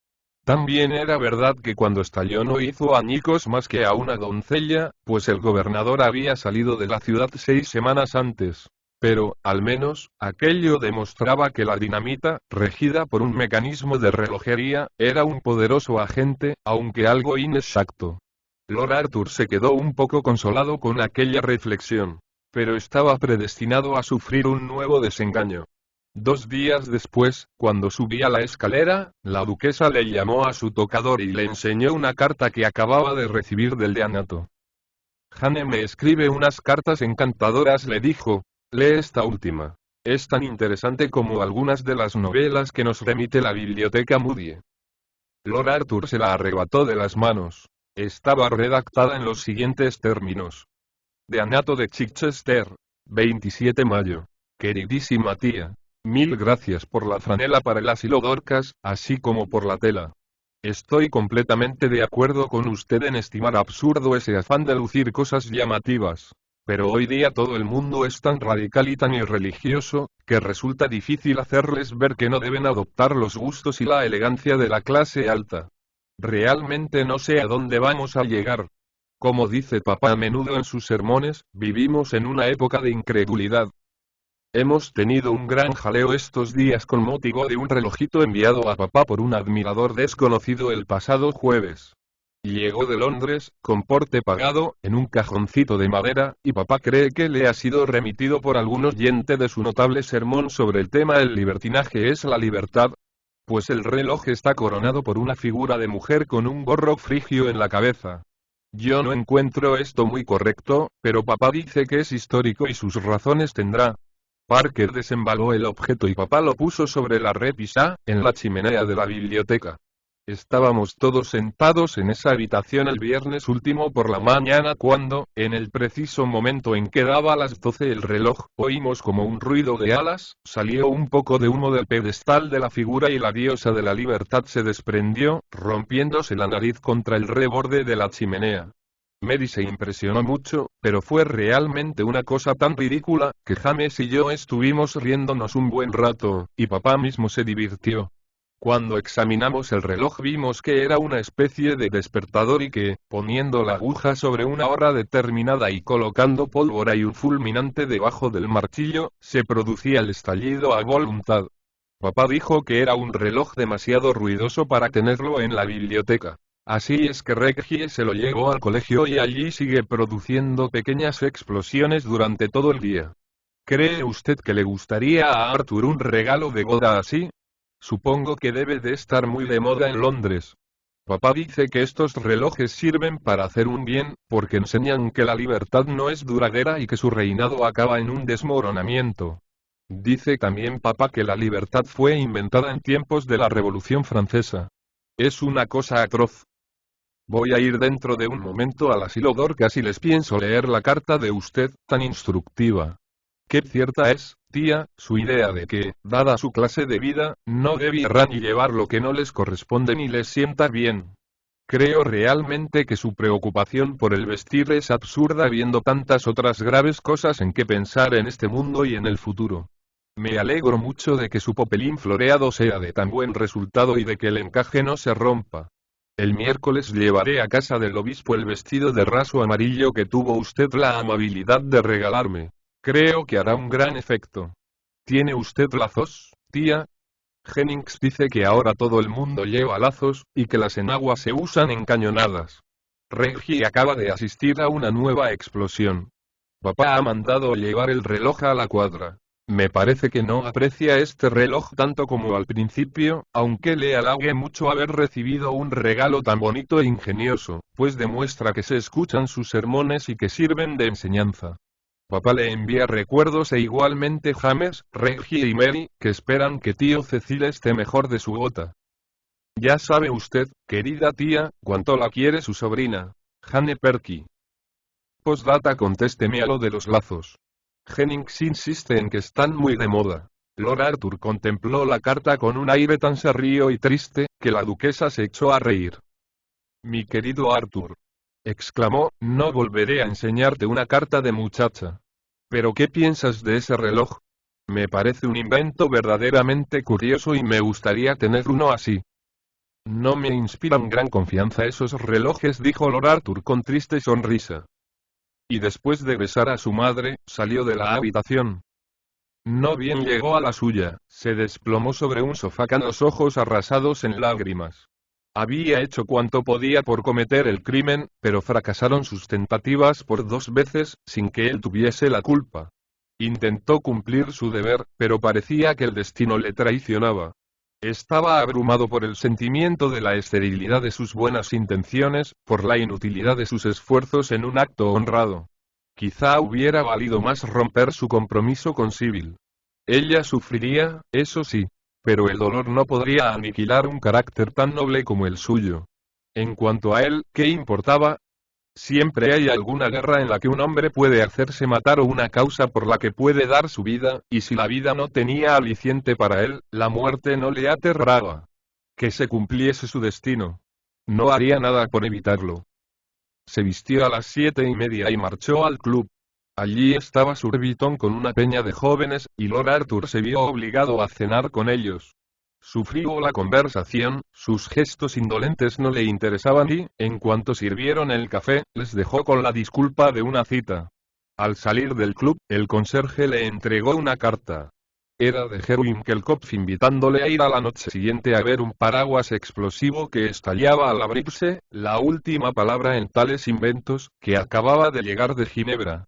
También era verdad que cuando estalló no hizo añicos más que a una doncella, pues el gobernador había salido de la ciudad 6 semanas antes. Pero, al menos, aquello demostraba que la dinamita, regida por un mecanismo de relojería, era un poderoso agente, aunque algo inexacto. Lord Arthur se quedó un poco consolado con aquella reflexión. Pero estaba predestinado a sufrir un nuevo desengaño. 2 días después, cuando subía la escalera, la duquesa le llamó a su tocador y le enseñó una carta que acababa de recibir del deanato. Jane me escribe unas cartas encantadoras, le dijo. Lee esta última. Es tan interesante como algunas de las novelas que nos remite la biblioteca Moody. Lord Arthur se la arrebató de las manos. Estaba redactada en los siguientes términos. Deanato de Chichester, 27 mayo. Queridísima tía. Mil gracias por la franela para el asilo Dorcas, así como por la tela. Estoy completamente de acuerdo con usted en estimar absurdo ese afán de lucir cosas llamativas. Pero hoy día todo el mundo es tan radical y tan irreligioso, que resulta difícil hacerles ver que no deben adoptar los gustos y la elegancia de la clase alta. Realmente no sé a dónde vamos a llegar. Como dice papá a menudo en sus sermones, vivimos en una época de incredulidad. Hemos tenido un gran jaleo estos días con motivo de un relojito enviado a papá por un admirador desconocido el pasado jueves. Llegó de Londres, con porte pagado, en un cajoncito de madera, y papá cree que le ha sido remitido por algún oyente de su notable sermón sobre el tema El libertinaje es la libertad. Pues el reloj está coronado por una figura de mujer con un gorro frigio en la cabeza. Yo no encuentro esto muy correcto, pero papá dice que es histórico y sus razones tendrá. Parker desembaló el objeto y papá lo puso sobre la repisa, en la chimenea de la biblioteca. Estábamos todos sentados en esa habitación el viernes último por la mañana cuando, en el preciso momento en que daba las 12 el reloj, oímos como un ruido de alas, salió un poco de humo del pedestal de la figura y la diosa de la libertad se desprendió, rompiéndose la nariz contra el reborde de la chimenea. Mary se impresionó mucho, pero fue realmente una cosa tan ridícula, que James y yo estuvimos riéndonos un buen rato, y papá mismo se divirtió. Cuando examinamos el reloj vimos que era una especie de despertador y que, poniendo la aguja sobre una hora determinada y colocando pólvora y un fulminante debajo del martillo, se producía el estallido a voluntad. Papá dijo que era un reloj demasiado ruidoso para tenerlo en la biblioteca. Así es que Reggie se lo llevó al colegio y allí sigue produciendo pequeñas explosiones durante todo el día. ¿Cree usted que le gustaría a Arthur un regalo de boda así? Supongo que debe de estar muy de moda en Londres. Papá dice que estos relojes sirven para hacer un bien, porque enseñan que la libertad no es duradera y que su reinado acaba en un desmoronamiento. Dice también papá que la libertad fue inventada en tiempos de la Revolución Francesa. Es una cosa atroz. Voy a ir dentro de un momento al asilo Dorcas y les pienso leer la carta de usted, tan instructiva. Qué cierta es, Tía, su idea de que, dada su clase de vida, no debieran llevar lo que no les corresponde ni les sienta bien. Creo realmente que su preocupación por el vestir es absurda viendo tantas otras graves cosas en que pensar en este mundo y en el futuro. Me alegro mucho de que su popelín floreado sea de tan buen resultado y de que el encaje no se rompa. El miércoles llevaré a casa del obispo el vestido de raso amarillo que tuvo usted la amabilidad de regalarme. Creo que hará un gran efecto. ¿Tiene usted lazos, tía? Jennings dice que ahora todo el mundo lleva lazos, y que las enaguas se usan en cañonadas. Reggie acaba de asistir a una nueva explosión. Papá ha mandado llevar el reloj a la cuadra. Me parece que no aprecia este reloj tanto como al principio, aunque le halague mucho haber recibido un regalo tan bonito e ingenioso, pues demuestra que se escuchan sus sermones y que sirven de enseñanza. Papá le envía recuerdos e igualmente James, Reggie y Mary, que esperan que tío Cecil esté mejor de su gota. Ya sabe usted, querida tía, cuánto la quiere su sobrina, Jane Perky. Postdata, contésteme a lo de los lazos. Jennings insiste en que están muy de moda. Lord Arthur contempló la carta con un aire tan serrío y triste, que la duquesa se echó a reír. Mi querido Arthur, exclamó, no volveré a enseñarte una carta de muchacha. ¿Pero qué piensas de ese reloj? Me parece un invento verdaderamente curioso y me gustaría tener uno así. No me inspiran gran confianza esos relojes, dijo Lord Arthur con triste sonrisa. Y después de besar a su madre, salió de la habitación. No bien llegó a la suya, se desplomó sobre un sofá con los ojos arrasados en lágrimas. Había hecho cuanto podía por cometer el crimen, pero fracasaron sus tentativas por 2 veces, sin que él tuviese la culpa. Intentó cumplir su deber, pero parecía que el destino le traicionaba. Estaba abrumado por el sentimiento de la esterilidad de sus buenas intenciones, por la inutilidad de sus esfuerzos en un acto honrado. Quizá hubiera valido más romper su compromiso con Sybil. Ella sufriría, eso sí, pero el dolor no podría aniquilar un carácter tan noble como el suyo. En cuanto a él, ¿qué importaba? Siempre hay alguna guerra en la que un hombre puede hacerse matar o una causa por la que puede dar su vida, y si la vida no tenía aliciente para él, la muerte no le aterraba. Que se cumpliese su destino. No haría nada por evitarlo. Se vistió a las 7:30 y marchó al club. Allí estaba Surbiton con una peña de jóvenes, y Lord Arthur se vio obligado a cenar con ellos. Su frívola conversación, sus gestos indolentes no le interesaban y, en cuanto sirvieron el café, les dejó con la disculpa de una cita. Al salir del club, el conserje le entregó una carta. Era de Herwin Kelkopf invitándole a ir a la noche siguiente a ver un paraguas explosivo que estallaba al abrirse, la última palabra en tales inventos, que acababa de llegar de Ginebra.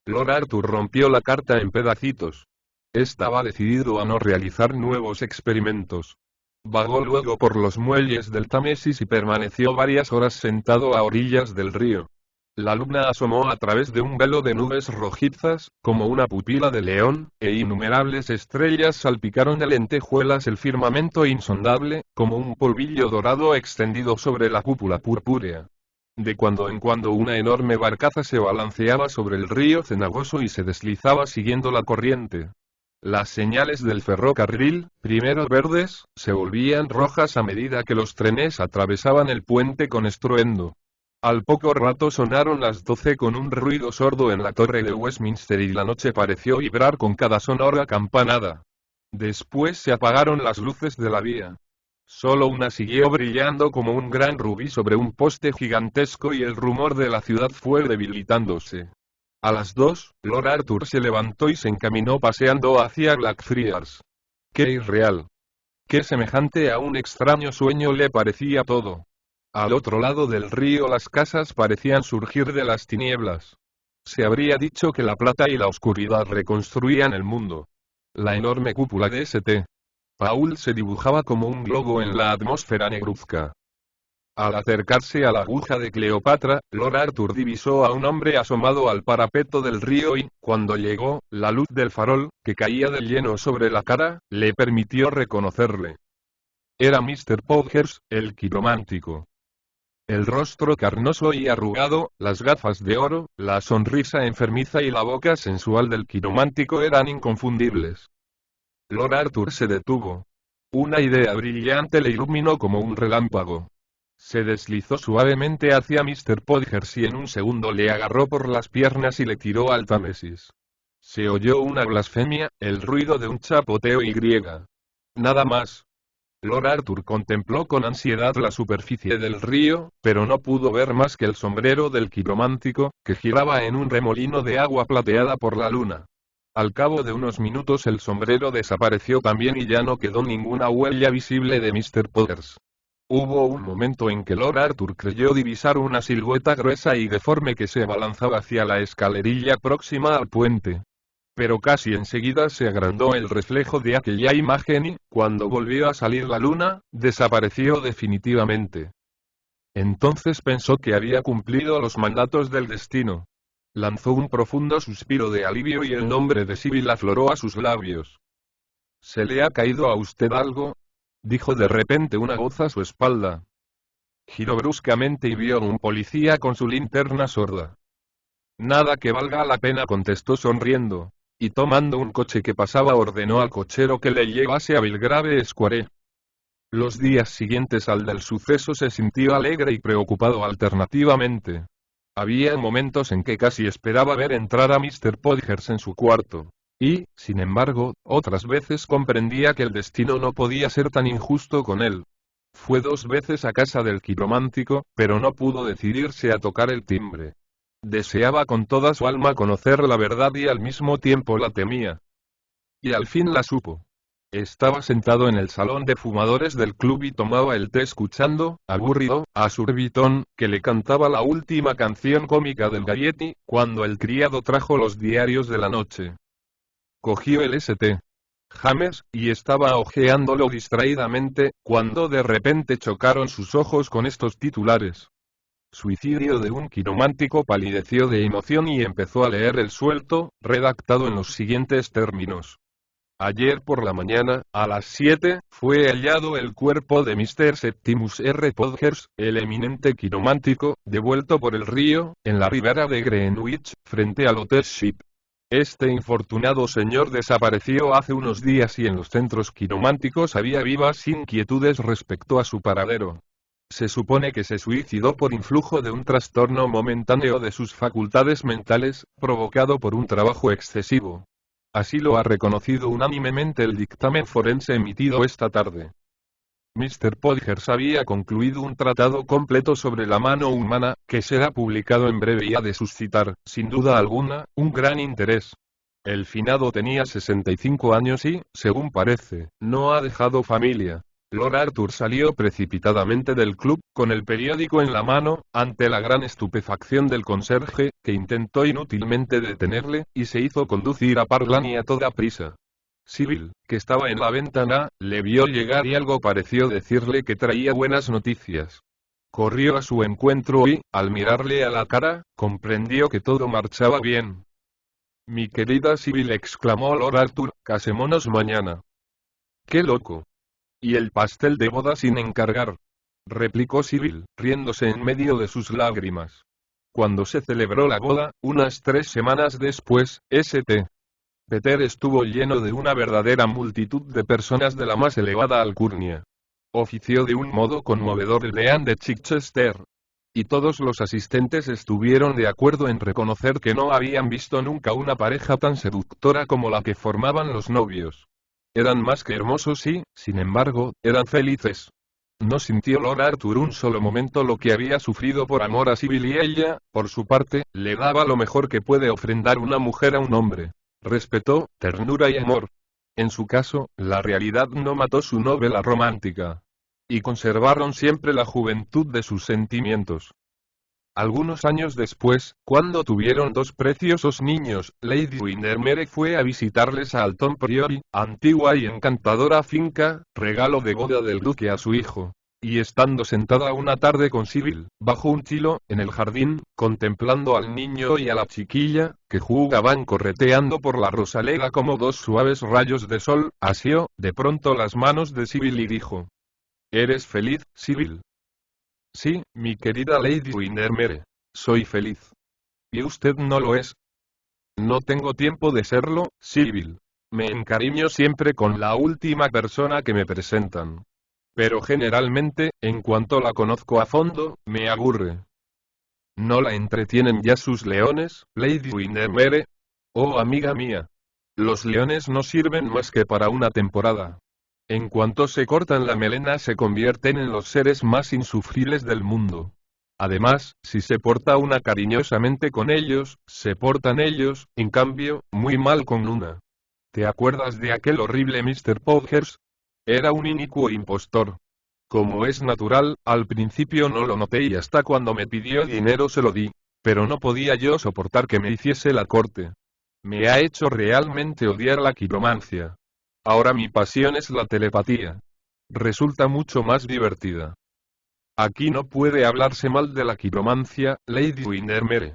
Lord Arthur rompió la carta en pedacitos. Estaba decidido a no realizar nuevos experimentos. Vagó luego por los muelles del Támesis y permaneció varias horas sentado a orillas del río. La luna asomó a través de un velo de nubes rojizas, como una pupila de león, e innumerables estrellas salpicaron de lentejuelas el firmamento insondable, como un polvillo dorado extendido sobre la cúpula purpúrea. De cuando en cuando una enorme barcaza se balanceaba sobre el río cenagoso y se deslizaba siguiendo la corriente. Las señales del ferrocarril, primero verdes, se volvían rojas a medida que los trenes atravesaban el puente con estruendo. Al poco rato sonaron las 12 con un ruido sordo en la torre de Westminster y la noche pareció vibrar con cada sonora campanada. Después se apagaron las luces de la vía. Solo una siguió brillando como un gran rubí sobre un poste gigantesco y el rumor de la ciudad fue debilitándose. A las 2, Lord Arthur se levantó y se encaminó paseando hacia Blackfriars. ¡Qué irreal! ¡Qué semejante a un extraño sueño le parecía todo! Al otro lado del río las casas parecían surgir de las tinieblas. Se habría dicho que la plata y la oscuridad reconstruían el mundo. La enorme cúpula de St. Paul se dibujaba como un globo en la atmósfera negruzca. Al acercarse a la aguja de Cleopatra, Lord Arthur divisó a un hombre asomado al parapeto del río y, cuando llegó, la luz del farol, que caía de lleno sobre la cara, le permitió reconocerle. Era Mr. Podgers, el quiromántico. El rostro carnoso y arrugado, las gafas de oro, la sonrisa enfermiza y la boca sensual del quiromántico eran inconfundibles. Lord Arthur se detuvo. Una idea brillante le iluminó como un relámpago. Se deslizó suavemente hacia Mr. Podgers y en un segundo le agarró por las piernas y le tiró al Támesis. Se oyó una blasfemia, el ruido de un chapoteo y griega. Nada más. Lord Arthur contempló con ansiedad la superficie del río, pero no pudo ver más que el sombrero del quiromántico, que giraba en un remolino de agua plateada por la luna. Al cabo de unos minutos el sombrero desapareció también y ya no quedó ninguna huella visible de Mr. Podgers. Hubo un momento en que Lord Arthur creyó divisar una silueta gruesa y deforme que se abalanzaba hacia la escalerilla próxima al puente. Pero casi enseguida se agrandó el reflejo de aquella imagen y, cuando volvió a salir la luna, desapareció definitivamente. Entonces pensó que había cumplido los mandatos del destino. Lanzó un profundo suspiro de alivio y el nombre de Sibyl afloró a sus labios. ¿Se le ha caído a usted algo?, dijo de repente una voz a su espalda. Giró bruscamente y vio a un policía con su linterna sorda. Nada que valga la pena, contestó sonriendo. Y tomando un coche que pasaba ordenó al cochero que le llevase a Belgrave Square. Los días siguientes al del suceso se sintió alegre y preocupado alternativamente. Había momentos en que casi esperaba ver entrar a Mr. Podgers en su cuarto. Y, sin embargo, otras veces comprendía que el destino no podía ser tan injusto con él. Fue 2 veces a casa del quiromántico, pero no pudo decidirse a tocar el timbre. Deseaba con toda su alma conocer la verdad y al mismo tiempo la temía. Y al fin la supo. Estaba sentado en el salón de fumadores del club y tomaba el té escuchando, aburrido, a Surbiton, que le cantaba la última canción cómica del Gaiety, cuando el criado trajo los diarios de la noche. Cogió el St. James, y estaba hojeándolo distraídamente, cuando de repente chocaron sus ojos con estos titulares. Suicidio de un quiromántico. Palideció de emoción y empezó a leer el suelto, redactado en los siguientes términos. Ayer por la mañana, a las 7, fue hallado el cuerpo de Mr. Septimus R. Podgers, el eminente quiromántico, devuelto por el río, en la ribera de Greenwich, frente al Hotel Ship. Este infortunado señor desapareció hace unos días y en los centros quirománticos había vivas inquietudes respecto a su paradero. Se supone que se suicidó por influjo de un trastorno momentáneo de sus facultades mentales, provocado por un trabajo excesivo. Así lo ha reconocido unánimemente el dictamen forense emitido esta tarde. Mr. Podgers había concluido un tratado completo sobre la mano humana, que será publicado en breve y ha de suscitar, sin duda alguna, un gran interés. El finado tenía 65 años y, según parece, no ha dejado familia. Lord Arthur salió precipitadamente del club, con el periódico en la mano, ante la gran estupefacción del conserje, que intentó inútilmente detenerle, y se hizo conducir a Parlani a toda prisa. Sibyl, que estaba en la ventana, le vio llegar y algo pareció decirle que traía buenas noticias. Corrió a su encuentro y, al mirarle a la cara, comprendió que todo marchaba bien. «Mi querida Sibyl», exclamó Lord Arthur, «casémonos mañana». «¡Qué loco! ¿Y el pastel de boda sin encargar?», replicó Sibyl, riéndose en medio de sus lágrimas. Cuando se celebró la boda, unas 3 semanas después, St. Peter estuvo lleno de una verdadera multitud de personas de la más elevada alcurnia. Ofició de un modo conmovedor el deán de Chichester. Y todos los asistentes estuvieron de acuerdo en reconocer que no habían visto nunca una pareja tan seductora como la que formaban los novios. Eran más que hermosos y, sin embargo, eran felices. No sintió Lord Arthur un solo momento lo que había sufrido por amor a Sibyl y ella, por su parte, le daba lo mejor que puede ofrendar una mujer a un hombre: respeto, ternura y amor. En su caso, la realidad no mató su novela romántica. Y conservaron siempre la juventud de sus sentimientos. Algunos años después, cuando tuvieron 2 preciosos niños, Lady Windermere fue a visitarles a Alton Priory, antigua y encantadora finca, regalo de boda del duque a su hijo. Y estando sentada una tarde con Sibyl, bajo un tilo, en el jardín, contemplando al niño y a la chiquilla, que jugaban correteando por la rosaleda como 2 suaves rayos de sol, asió, de pronto las manos de Sibyl y dijo: «¿Eres feliz, Sibyl?». Sí, mi querida Lady Windermere. Soy feliz. ¿Y usted no lo es? No tengo tiempo de serlo, Sibyl. Me encariño siempre con la última persona que me presentan. Pero generalmente, en cuanto la conozco a fondo, me aburre. ¿No la entretienen ya sus leones, Lady Windermere? Oh, amiga mía. Los leones no sirven más que para una temporada. En cuanto se cortan la melena se convierten en los seres más insufribles del mundo. Además, si se porta una cariñosamente con ellos, se portan ellos, en cambio, muy mal con una. ¿Te acuerdas de aquel horrible Mr. Podgers? Era un inicuo impostor. Como es natural, al principio no lo noté y hasta cuando me pidió dinero se lo di. Pero no podía yo soportar que me hiciese la corte. Me ha hecho realmente odiar la quiromancia. Ahora mi pasión es la telepatía. Resulta mucho más divertida. Aquí no puede hablarse mal de la quiromancia, Lady Windermere.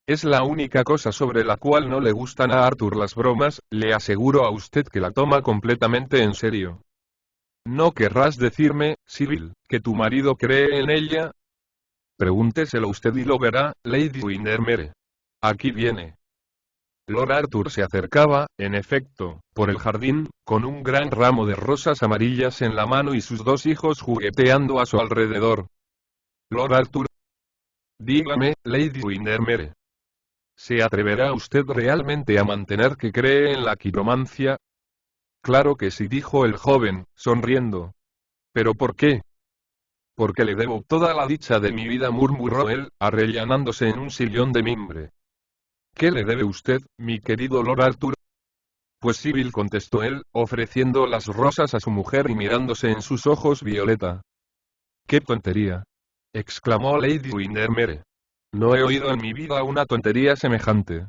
Es la única cosa sobre la cual no le gustan a Arthur las bromas, le aseguro a usted que la toma completamente en serio. ¿No querrás decirme, Sibyl, que tu marido cree en ella? Pregúnteselo usted y lo verá, Lady Windermere. Aquí viene. Lord Arthur se acercaba, en efecto, por el jardín, con un gran ramo de rosas amarillas en la mano y sus dos hijos jugueteando a su alrededor. Lord Arthur. Dígame, Lady Windermere. ¿Se atreverá usted realmente a mantener que cree en la quiromancia? Claro que sí, dijo el joven, sonriendo. ¿Pero por qué? Porque le debo toda la dicha de mi vida, murmuró él, arrellanándose en un sillón de mimbre. ¿Qué le debe usted, mi querido Lord Arthur? Pues Sibyl, contestó él, ofreciendo las rosas a su mujer y mirándose en sus ojos violeta. ¡Qué tontería! Exclamó Lady Windermere. No he oído en mi vida una tontería semejante.